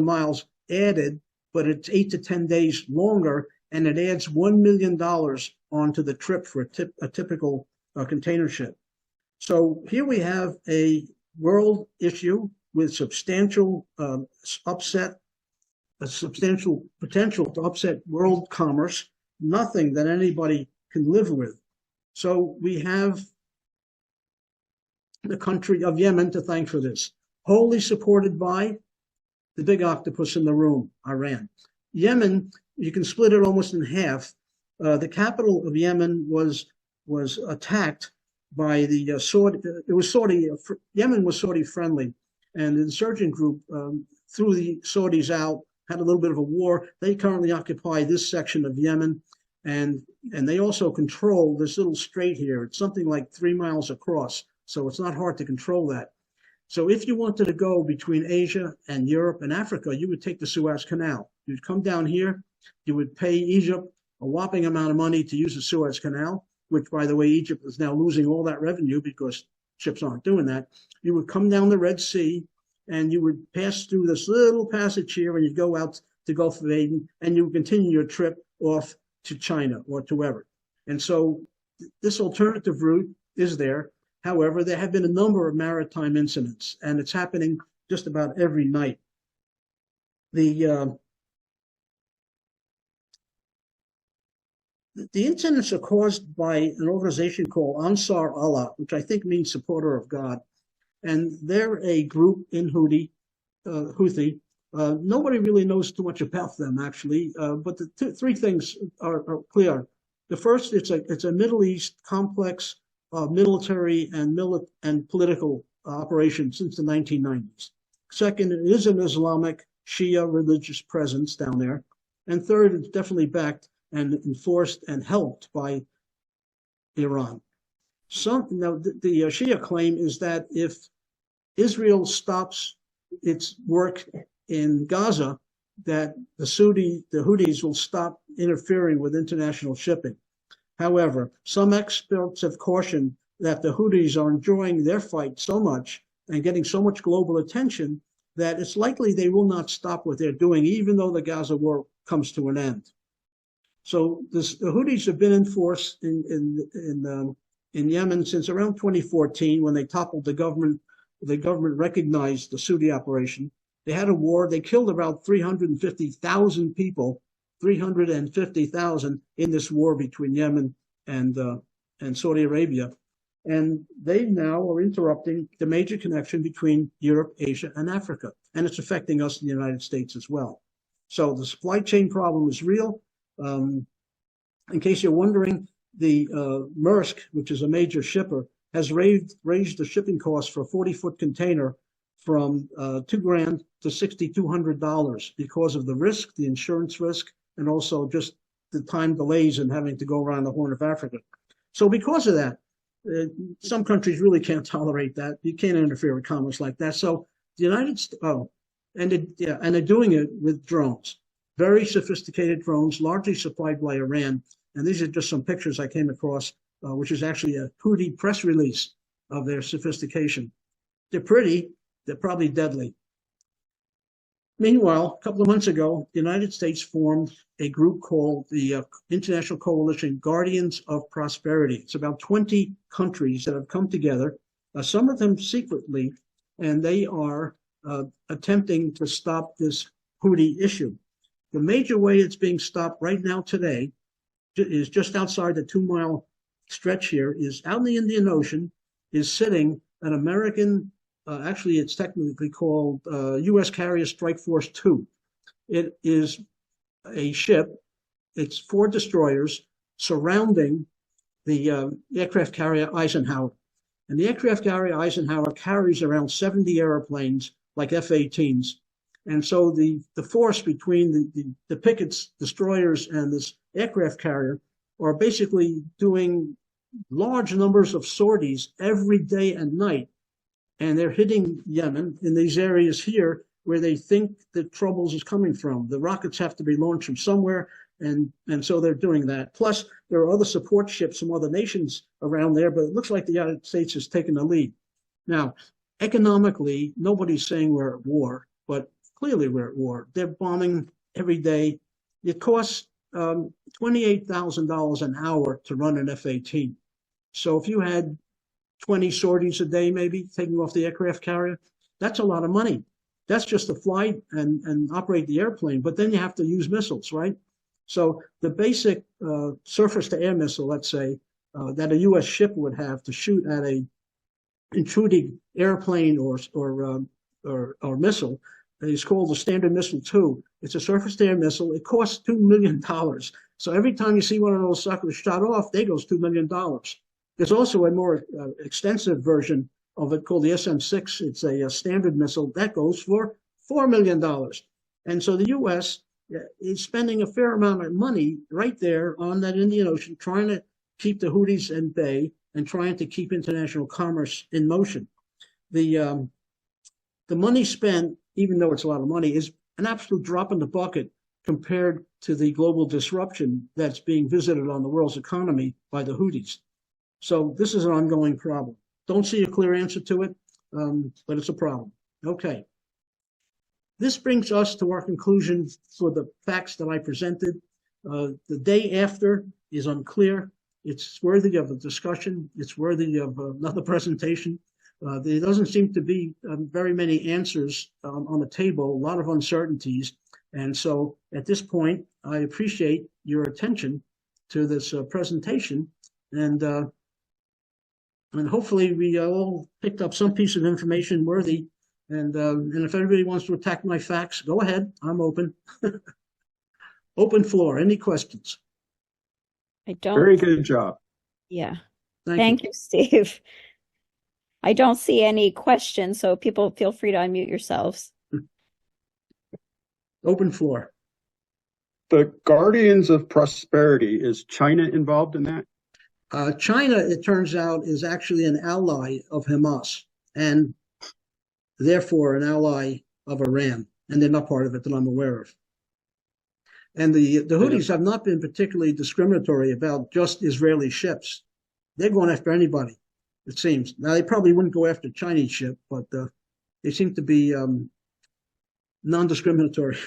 miles added, but it's 8 to 10 days longer, and it adds $1 million onto the trip for a typical container ship. So here we have a world issue with substantial upset, a substantial potential to upset world commerce, nothing that anybody can live with. So we have the country of Yemen to thank for this, wholly supported by the big octopus in the room, Iran. Yemen, you can split it almost in half. The capital of Yemen was attacked by the Saudi. It was Saudi. Yemen was Saudi friendly, and the insurgent group threw the Saudis out. Had a little bit of a war. They currently occupy this section of Yemen, and they also control this little strait here. It's something like 3 miles across, so it's not hard to control that. So if you wanted to go between Asia and Europe and Africa, you would take the Suez Canal. You'd come down here, you would pay Egypt a whopping amount of money to use the Suez Canal, which, by the way, Egypt is now losing all that revenue because ships aren't doing that. You would come down the Red Sea, and you would pass through this little passage here, and you'd go out to Gulf of Aden, and you would continue your trip off to China or to wherever. And so this alternative route is there. However, there have been a number of maritime incidents, and it's happening just about every night. The incidents are caused by an organization called Ansar Allah, which I think means supporter of God. And they're a group in Houthi. Nobody really knows too much about them, actually, but the three things are clear. The first, it's a Middle East complex military and political operation since the 1990s. Second, it is an Islamic Shia religious presence down there. And third, it's definitely backed and enforced and helped by Iran. Now, the Shia claim is that if Israel stops its work in Gaza, that the Houthis will stop interfering with international shipping. However, some experts have cautioned that the Houthis are enjoying their fight so much and getting so much global attention that it's likely they will not stop what they're doing, even though the Gaza war comes to an end. So the Houthis have been in force in Yemen since around 2014, when they toppled the government. The government recognized the Saudi operation, They had a war. They killed about 350,000 people, 350,000 in this war between Yemen and Saudi Arabia. And they now are interrupting the major connection between Europe, Asia, and Africa. And it's affecting us in the United States as well. So the supply chain problem is real. In case you're wondering, the Maersk, which is a major shipper, has raised the shipping cost for a 40-foot container from $2,000 to $6,200 because of the risk, the insurance risk, and also just the time delays in having to go around the Horn of Africa. So because of that, some countries really can't tolerate that. You can't interfere with commerce like that. So the United States, and they're doing it with drones, very sophisticated drones, largely supplied by Iran. And these are just some pictures I came across, which is actually a Houthi press release of their sophistication. They're pretty, they're probably deadly. Meanwhile, a couple of months ago, the United States formed a group called the International Coalition Guardians of Prosperity. It's about 20 countries that have come together, some of them secretly, and they are attempting to stop this Houthi issue. The major way it's being stopped right now today is just outside the 2-mile stretch here, is out in the Indian Ocean, is sitting an American, actually it's technically called U.S. Carrier Strike Force 2. It is a ship, it's 4 destroyers surrounding the aircraft carrier Eisenhower. And the aircraft carrier Eisenhower carries around 70 airplanes like F-18s. And so the force between the pickets, destroyers, and this aircraft carrier are basically doing large numbers of sorties every day and night. And they're hitting Yemen in these areas here where they think the troubles is coming from. The rockets have to be launched from somewhere, and so they're doing that. Plus, there are other support ships from other nations around there, but it looks like the United States is taking the lead. Now, economically, nobody's saying we're at war, but clearly we're at war. They're bombing every day. It costs $28,000 an hour to run an F-18. So if you had 20 sorties a day, maybe taking off the aircraft carrier, that's a lot of money. That's just to fly and operate the airplane, but then you have to use missiles, right? So the basic surface-to-air missile, let's say, that a U.S. ship would have to shoot at a intruding airplane or missile is called the Standard Missile 2. It's a surface-to-air missile. It costs $2 million. So every time you see one of those suckers shot off, there goes $2 million. There's also a more extensive version of it called the SM-6. It's a standard missile that goes for $4 million. And so the U.S. is spending a fair amount of money right there on that Indian Ocean, trying to keep the Houthis in bay and trying to keep international commerce in motion. The money spent, even though it's a lot of money, is an absolute drop in the bucket compared to the global disruption that's being visited on the world's economy by the Houthis. So this is an ongoing problem. Don't see a clear answer to it, but it's a problem. Okay. This brings us to our conclusion for the facts that I presented. The day after is unclear. It's worthy of a discussion. It's worthy of another presentation. There doesn't seem to be very many answers on the table, a lot of uncertainties. And so at this point, I appreciate your attention to this presentation. And hopefully we all picked up some piece of information worthy. And if everybody wants to attack my facts, go ahead. I'm open. Open floor. Any questions? I don't. Very good job. Yeah. Thank you, Steve. I don't see any questions, so people feel free to unmute yourselves. Open floor. The Guardians of Prosperity, is China involved in that? China, it turns out, is actually an ally of Hamas and therefore an ally of Iran, and they're not part of it that I'm aware of. And the Houthis have not been particularly discriminatory about just Israeli ships. They're going after anybody, it seems. Now, they probably wouldn't go after a Chinese ship, but they seem to be non-discriminatory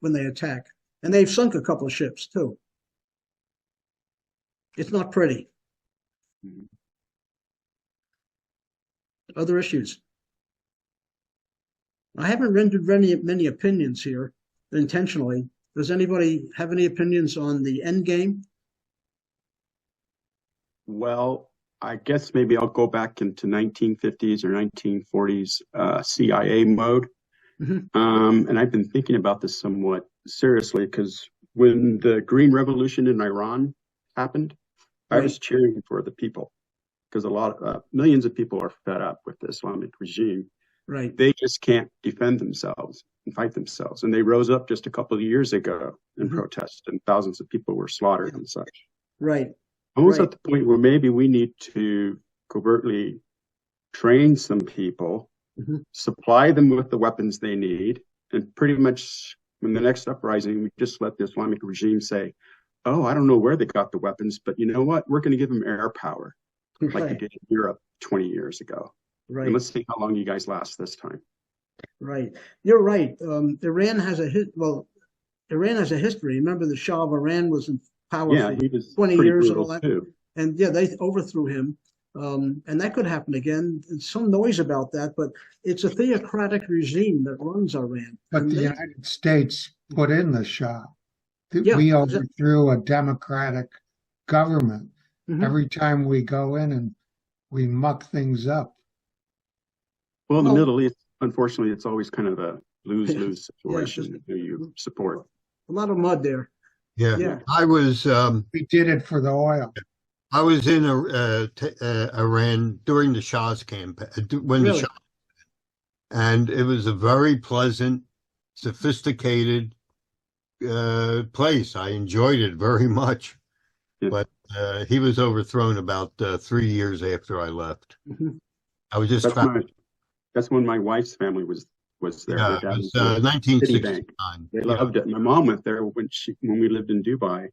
when they attack. And they've sunk a couple of ships, too. It's not pretty. Other issues? I haven't rendered many opinions here intentionally. Does anybody have any opinions on the end game? Well, I guess maybe I'll go back into 1950s or 1940s CIA mode. Mhm. And I've been thinking about this somewhat seriously because when the Green Revolution in Iran happened, I was Right, cheering for the people because millions of people are fed up with the Islamic regime. right, They just can't defend themselves and fight themselves. And they rose up just a couple of years ago in mhm, protest, and thousands of people were slaughtered and such. right, Almost right. at the point where maybe we need to covertly train some people, Mhm. supply them with the weapons they need, and pretty much when the next uprising, we just let the Islamic regime say, oh, I don't know where they got the weapons, but you know what? We're going to give them air power like we Right, did in Europe 20 years ago. And right, let's see how long you guys last this time. right. You're right. Iran has a history. Remember, the Shah of Iran was in power Yeah, for he was 20 pretty years and all brutal that. too. And yeah, they overthrew him. And that could happen again. There's some noise about that, but it's a theocratic regime that runs Iran. But And the United States put in the Shah. yeah, We overthrew a democratic government mhm. every time we go in and we muck things up. Well, in the Well, Middle East, unfortunately, it's always kind of a lose-lose yeah, it's just situation who you support. a lot of mud there. Yeah, Yeah, We did it for the oil. I was in Iran during the Shah's campaign, when the Shah, really. and it was a very pleasant, sophisticated place. I enjoyed it very much, Yeah. but he was overthrown about 3 years after I left. Mhm. I was just That's traveling. that's when my wife's family was there. Yeah, Their it dad was was with Citibank. 1969. They Yeah, loved it. My mom went there when we lived in Dubai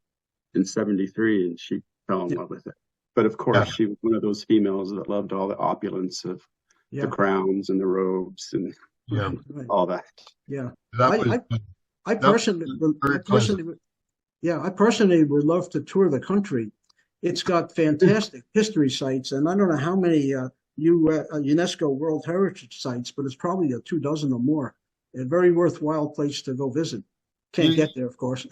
in '73, and she fell in Yeah, love with it. But of yeah, course, she was one of those females that loved all the opulence of the yeah, crowns and the robes and yeah. right. all that. Yeah. That was I, I, I that personally, was I very pleasant. personally, yeah, I personally would love to tour the country. It's got fantastic history sites, and I don't know how many UNESCO World Heritage sites, but it's probably 2 dozen or more. A very worthwhile place to go visit. Can't You, get there, of course.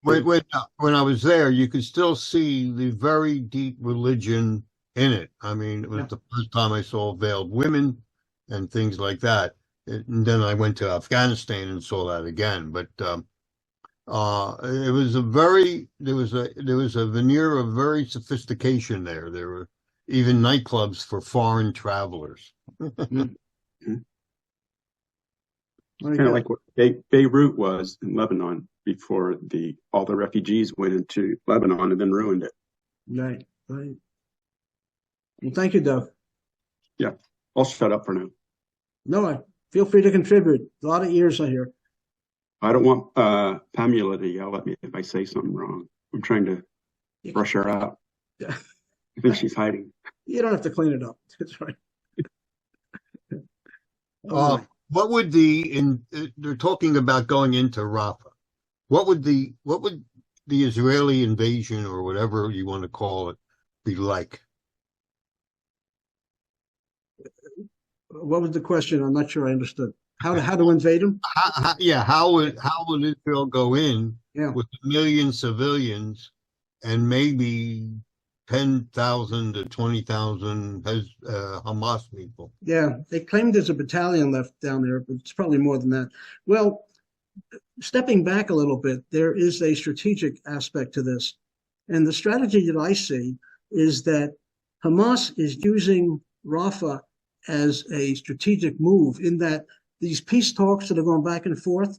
when I was there, you could still see the very deep religion in it. I mean, it was Yeah. the first time I saw veiled women and things like that. And then I went to Afghanistan and saw that again. But it was there was a veneer of very sophistication there. There were even nightclubs for foreign travelers. Mm, very Kind of good. like what Beirut was in Lebanon before all the refugees went into Lebanon and then ruined it. Right, right. Well, thank you, Doug. Yeah, I'll shut up for now. No, feel free to contribute. A lot of ears are here. I don't want Pamela to yell at me if I say something wrong. I'm trying to brush her out. Yeah. I think she's hiding. You don't have to clean it up. That's right. Oh, my. What would they're talking about going into Rafah. What would the Israeli invasion or whatever you want to call it be like? What was the question? I'm not sure I understood. How to invade them? How would Israel go in Yeah. with 1 million civilians and maybe 10,000 to 20,000 Hamas people? Yeah, they claimed there's a battalion left down there, but it's probably more than that. Well, stepping back a little bit, there is a strategic aspect to this. And the strategy that I see is that Hamas is using Rafah as a strategic move in that these peace talks that are going back and forth,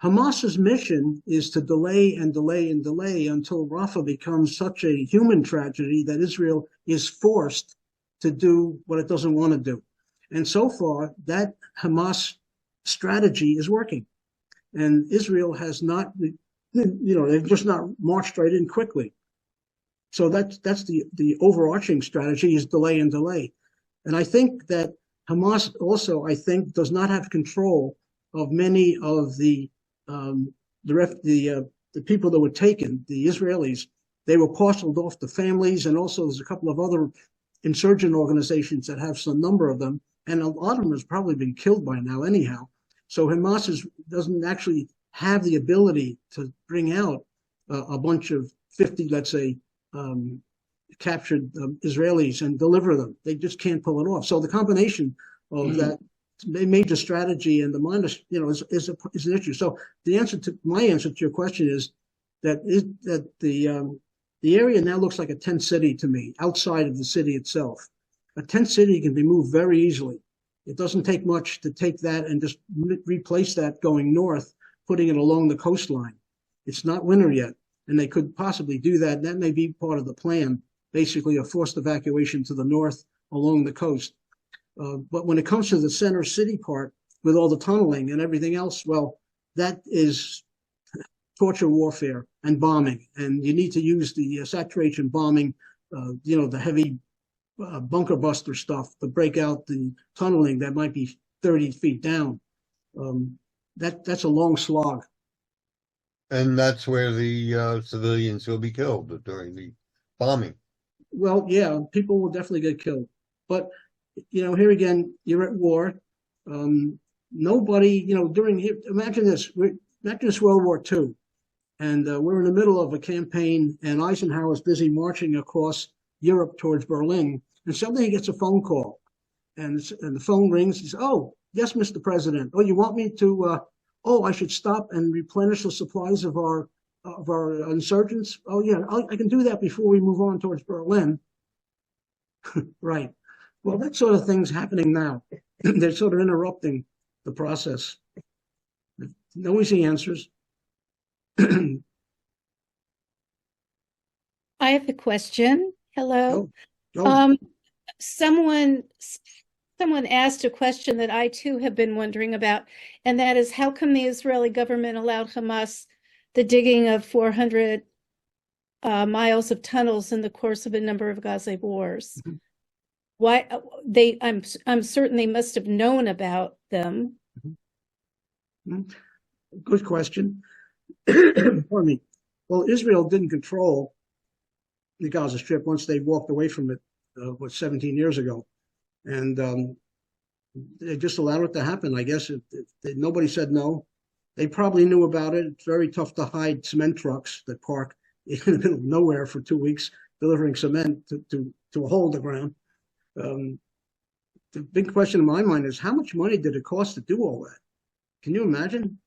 Hamas's mission is to delay and delay and delay until Rafah becomes such a human tragedy that Israel is forced to do what it doesn't want to do. And so far, that Hamas strategy is working. And Israel has not, they've just not marched right in quickly. So that's the overarching strategy is delay and delay. And I think that Hamas also, I think, does not have control of many of the people that were taken, the Israelis. They were parceled off to families, and also there's a couple of other insurgent organizations that have some number of them, and a lot of them has probably been killed by now anyhow. So Hamas doesn't actually have the ability to bring out a bunch of 50, let's say, captured Israelis and deliver them. They just can't pull it off. So the combination of that major strategy and the minus, is an issue. So my answer to your question is that the area now looks like a tent city to me, outside of the city itself. A tent city can be moved very easily. It doesn't take much to take that and just replace that going north, putting it along the coastline. It's not winter yet, and they could possibly do that. That may be part of the plan, basically a forced evacuation to the north along the coast. But when it comes to the center city part, with all the tunneling and everything else, well, that is torture warfare and bombing. And you need to use the saturation bombing, the heavy bunker buster stuff to break out the tunneling that might be 30 feet down. That's a long slog. And that's where the civilians will be killed during the bombing. Well, yeah, people will definitely get killed. But, here again, you're at war. Nobody, imagine this World War II. And we're in the middle of a campaign, and Eisenhower's busy marching across Europe towards Berlin. And suddenly he gets a phone call. And the phone rings. He says, "Oh, yes, Mr. President. Oh, you want me to, I should stop and replenish the supplies of our insurgents? Oh, yeah, I can do that before we move on towards Berlin." Right. Well, that sort of thing's happening now. They're sort of interrupting the process. No easy answers. I have a question. Hello. Someone asked a question that I too have been wondering about, and that is, how come the Israeli government allowed Hamas the digging of 400 miles of tunnels in the course of a number of Gaza wars? Mm-hmm. Why I'm certain they must have known about them. Mm-hmm. Good question. Pardon me. Well, Israel didn't control the Gaza Strip once they walked away from it, 17 years ago. And they just allowed it to happen, I guess. Nobody said no. They probably knew about it. It's very tough to hide cement trucks that park in the middle of nowhere for 2 weeks, delivering cement to a hole in the ground. The big question in my mind is, how much money did it cost to do all that? Can you imagine?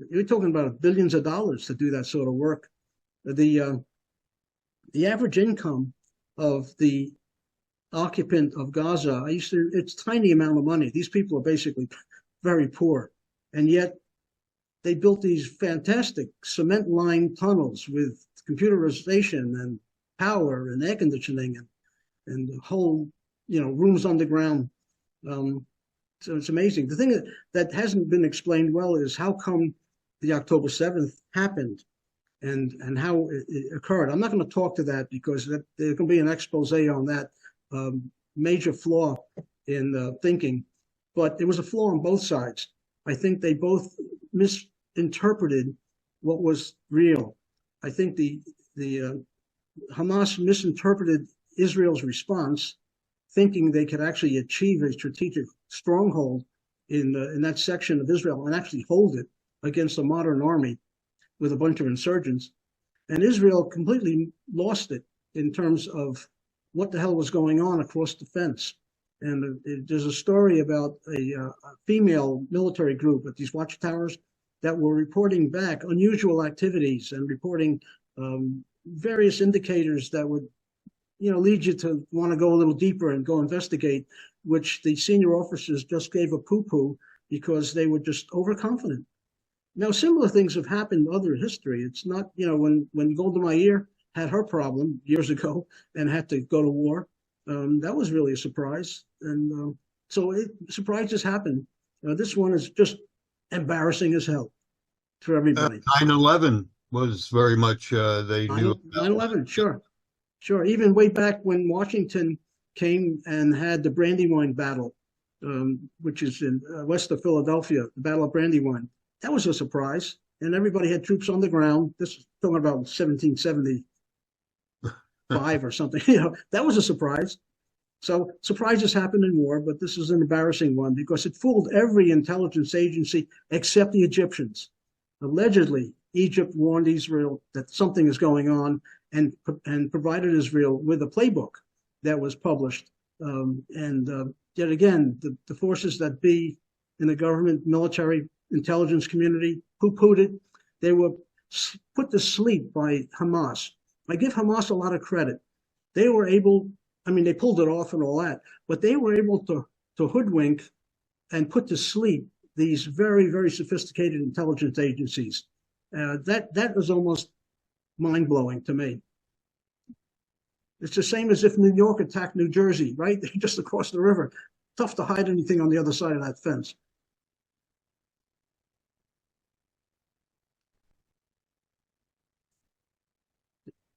You're talking about billions of dollars to do that sort of work. The average income of the occupant of Gaza, it's a tiny amount of money. These people are basically very poor. And yet they built these fantastic cement-lined tunnels with computerization and power and air conditioning and the whole, rooms underground. So it's amazing. The thing that hasn't been explained well is how come the October 7th happened and how it occurred. I'm not going to talk to that because there can be an expose on that major flaw in thinking. But there was a flaw on both sides. I think they both misinterpreted what was real. I think the Hamas misinterpreted Israel's response, thinking they could actually achieve a strategic stronghold in that section of Israel and actually hold it against a modern army with a bunch of insurgents. And Israel completely lost it in terms of what the hell was going on across the fence. And there's a story about a female military group at these watchtowers that were reporting back unusual activities and reporting various indicators that would lead you to want to go a little deeper and go investigate, which the senior officers just gave a poo-poo because they were just overconfident. Now, similar things have happened in other history. It's not, when Golda Meir had her problem years ago and had to go to war, that was really a surprise. And surprises happen. This one is just embarrassing as hell for everybody. 9/11 was very much, they knew. 9/11, sure. Sure. Even way back when Washington came and had the Brandywine battle, which is in west of Philadelphia, the Battle of Brandywine. That was a surprise. And everybody had troops on the ground. This is talking about 1775 or something. That was a surprise. So surprises happen in war, but this is an embarrassing one because it fooled every intelligence agency except the Egyptians. Allegedly, Egypt warned Israel that something is going on and provided Israel with a playbook that was published. Yet again, the forces that be in the government, military, intelligence community poo-pooed it. They were put to sleep by Hamas. I give Hamas a lot of credit. They were able, I mean, they pulled it off and all that, but they were able to hoodwink and put to sleep these very, very sophisticated intelligence agencies. That was almost mind-blowing to me. It's the same as if New York attacked New Jersey, right? Just across the river. Tough to hide anything on the other side of that fence.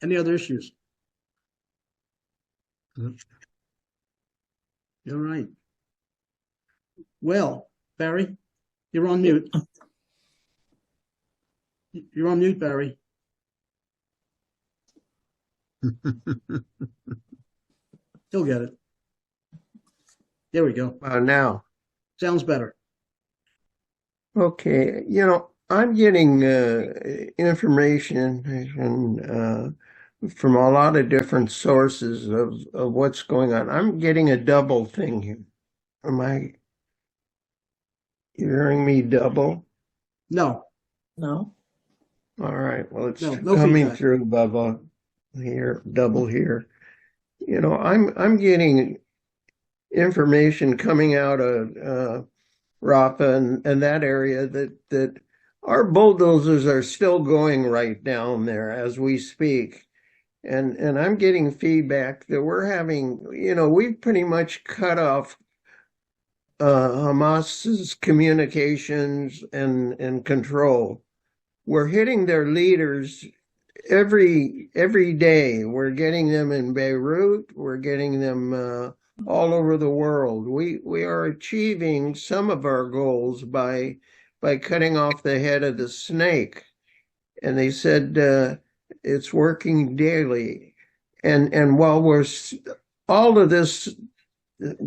Any other issues? All right. Well, Barry, you're on mute. You're on mute, Barry. He'll get it. There we go. Now. Sounds better. Okay, I'm getting information from a lot of different sources of what's going on. I'm getting a double thing here. You hearing me double? No. All right. Well, it's No coming feedback. through, Bubba. Here, double here. I'm getting information coming out of Rafah and that area that our bulldozers are still going right down there as we speak. And I'm getting feedback that we're having, we've pretty much cut off Hamas's communications and control. We're hitting their leaders every day. We're getting them in Beirut. We're getting them all over the world. We are achieving some of our goals by cutting off the head of the snake. And they said it's working daily. And while all of this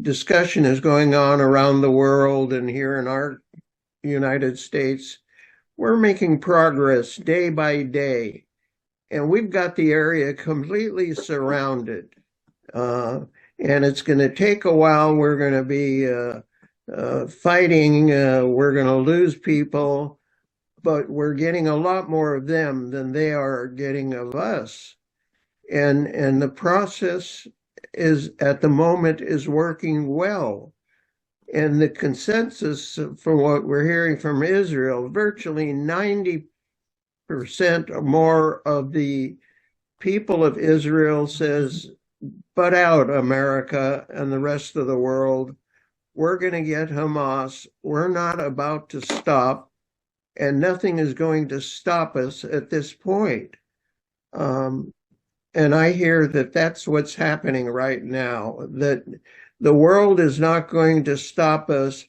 discussion is going on around the world and here in our United States, we're making progress day by day. And we've got the area completely surrounded. And it's going to take a while. We're going to be fighting. We're going to lose people. But we're getting a lot more of them than they are getting of us. And the process is, at the moment, is working well. And the consensus from what we're hearing from Israel, virtually 90% or more of the people of Israel says, "Butt out, America and the rest of the world. We're going to get Hamas. We're not about to stop, and nothing is going to stop us at this point." And I hear that that's what's happening right now, that the world is not going to stop us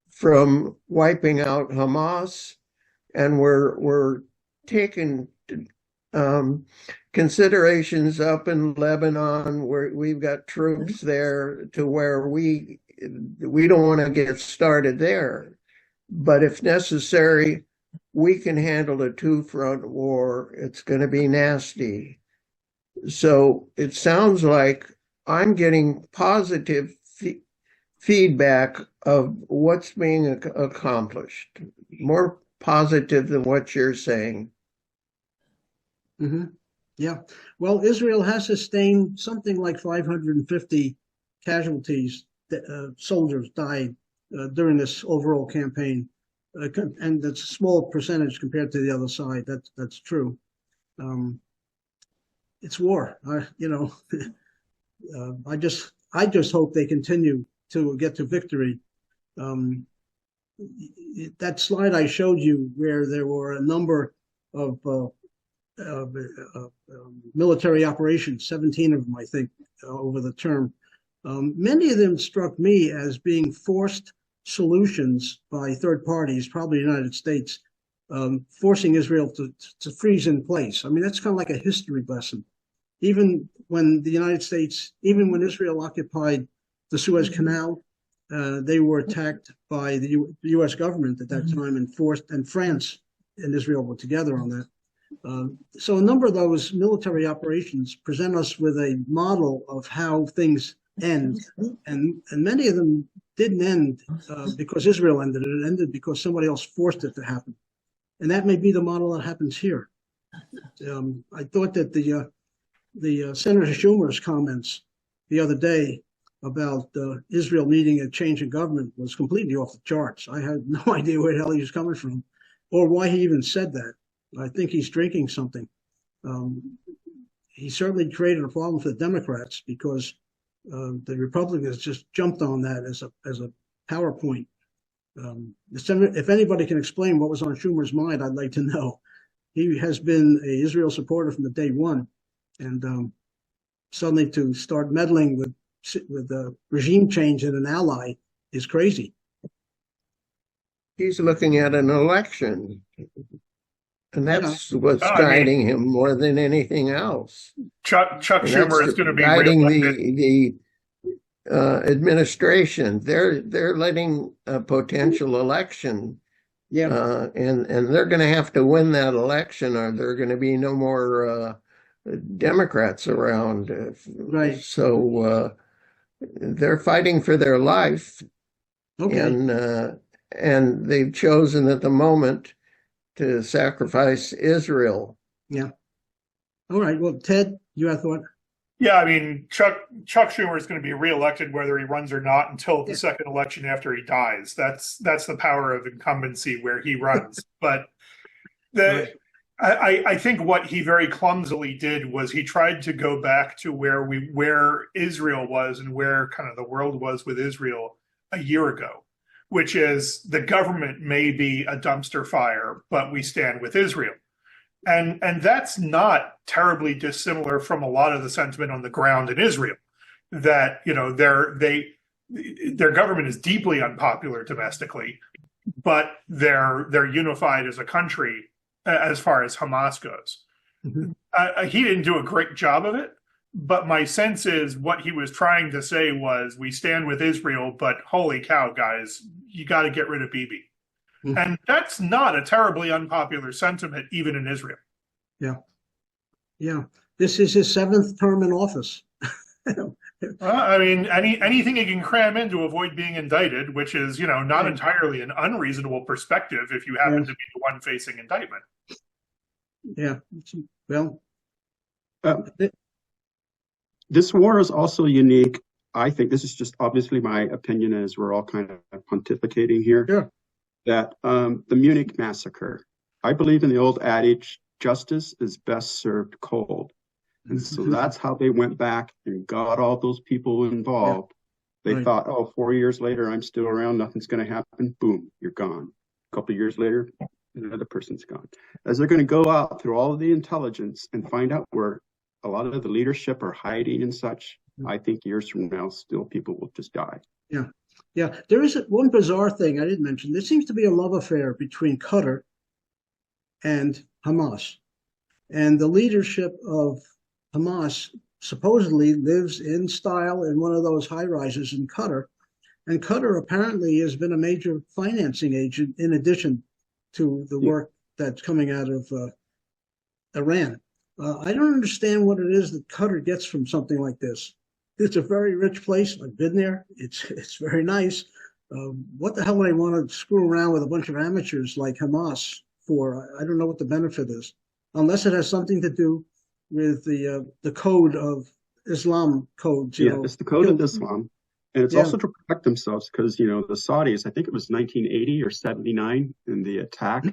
from wiping out Hamas, and we're taking considerations up in Lebanon where we've got troops there to where we don't want to get started there. But if necessary, we can handle a two-front war. It's going to be nasty. So it sounds like I'm getting positive feedback of what's being accomplished, more positive than what you're saying. Mm-hmm. Yeah. Well, Israel has sustained something like 550 casualties. Soldiers died during this overall campaign, and that's a small percentage compared to the other side. That's true. It's war. I just hope they continue to get to victory. That slide I showed you, where there were a number of military operations, 17 of them, I think, over the term. Many of them struck me as being forced solutions by third parties, probably the United States, forcing Israel to freeze in place. I mean, that's kind of like a history lesson. even when the United States, even when Israel occupied the Suez Canal, they were attacked by the U.S. government at that time, and France and Israel were together on that. So a number of those military operations present us with a model of how things end, and many of them didn't end because Israel ended it. It ended because somebody else forced it to happen, and that may be the model that happens here. I thought that the Senator Schumer's comments the other day about Israel needing a change in government was completely off the charts. I had no idea where the hell he was coming from, or why he even said that. I think he's drinking something. He certainly created a problem for the Democrats because the Republicans just jumped on that as a PowerPoint. If anybody can explain what was on Schumer's mind, I'd like to know. He has been an Israel supporter from the day one, and suddenly to start meddling with regime change in an ally is crazy. He's looking at an election, and that's what's guiding him more than anything else. Chuck Schumer is going to be guiding the administration. They're letting a potential election, and they're going to have to win that election, or there are going to be no more Democrats around. Right. So they're fighting for their life, and they've chosen at the moment to sacrifice Israel. Yeah. All right. Well, Ted, you have thought? Yeah, I mean, Chuck Schumer is going to be reelected whether he runs or not until the second election after he dies. That's the power of incumbency where he runs. But I think what he very clumsily did was he tried to go back to where Israel was and where kind of the world was with Israel a year ago, which is the government may be a dumpster fire, but we stand with Israel. And that's not terribly dissimilar from a lot of the sentiment on the ground in Israel, that, you know, their government is deeply unpopular domestically, but they're unified as a country as far as Hamas goes. Mm-hmm. He didn't do a great job of it, but my sense is what he was trying to say was, we stand with Israel, but holy cow, guys, you got to get rid of Bibi. Mm-hmm. And that's not a terribly unpopular sentiment, even in Israel. Yeah. Yeah. This is his 7th term in office. I mean, anything he can cram in to avoid being indicted, which is, you know, not entirely an unreasonable perspective if you happen to be the one facing indictment. Yeah. Well, this war is also unique. I think this is just obviously my opinion, as we're all kind of pontificating here. Yeah. That the Munich massacre, I believe in the old adage, justice is best served cold. And so that's how they went back and got all those people involved. Yeah. They thought, oh, 4 years later, I'm still around, nothing's going to happen. Boom, you're gone. A couple of years later, another person's gone. As they're going to go out through all of the intelligence and find out where a lot of the leadership are hiding and such, I think years from now, still people will just die. Yeah. Yeah, there is one bizarre thing I didn't mention. There seems to be a love affair between Qatar and Hamas. And the leadership of Hamas supposedly lives in style in one of those high rises in Qatar. And Qatar apparently has been a major financing agent in addition to the work that's coming out of Iran. I don't understand what it is that Qatar gets from something like this. It's a very rich place. I've been there. It's very nice. What the hell would they want to screw around with a bunch of amateurs like Hamas for? I don't know what the benefit is, unless it has something to do with the code of Islam codes. It's the code of Islam. And it's also to protect themselves because, you know, the Saudis, I think it was 1980 or 79 in the attack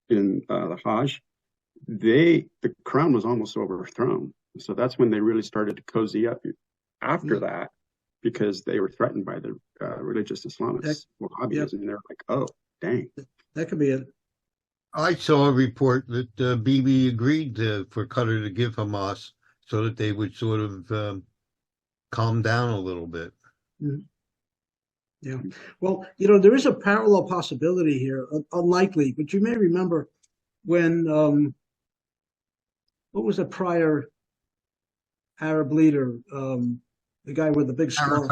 in the Hajj, the crown was almost overthrown. So that's when they really started to cozy up after that, because they were threatened by the religious Islamists, Wahhabis, and they're like, oh, dang. That could be it. I saw a report that Bibi agreed for Qatar to give Hamas so that they would sort of calm down a little bit. Mm-hmm. Yeah. Well, you know, there is a parallel possibility here, unlikely, but you may remember when, what was the prior Arab leader, the guy with the big scarf.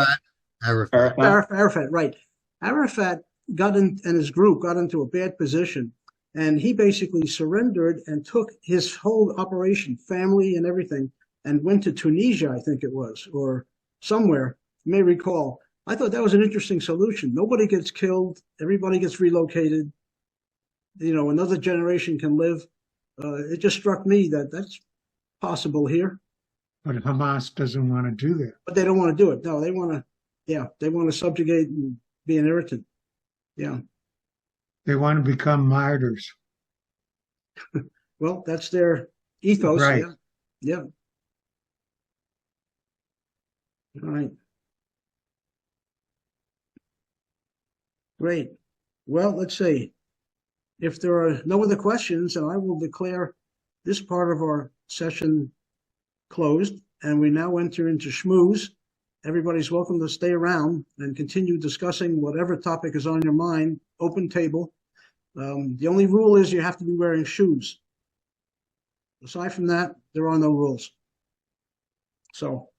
Arafat, right. Arafat and his group got into a bad position, and he basically surrendered and took his whole operation, family and everything, and went to Tunisia, I think it was, or somewhere, you may recall. I thought that was an interesting solution. Nobody gets killed. Everybody gets relocated. Another generation can live. It just struck me that that's possible here. But Hamas doesn't want to do that. But they don't want to do it. No, they want to subjugate and be an irritant. Yeah. They want to become martyrs. Well, that's their ethos. Right. Yeah. All right. Great. Well, let's see. If there are no other questions, then I will declare this part of our session closed, and we now enter into schmooze. Everybody's welcome to stay around and continue discussing whatever topic is on your mind, open table. The only rule is you have to be wearing shoes. Aside from that, there are no rules. So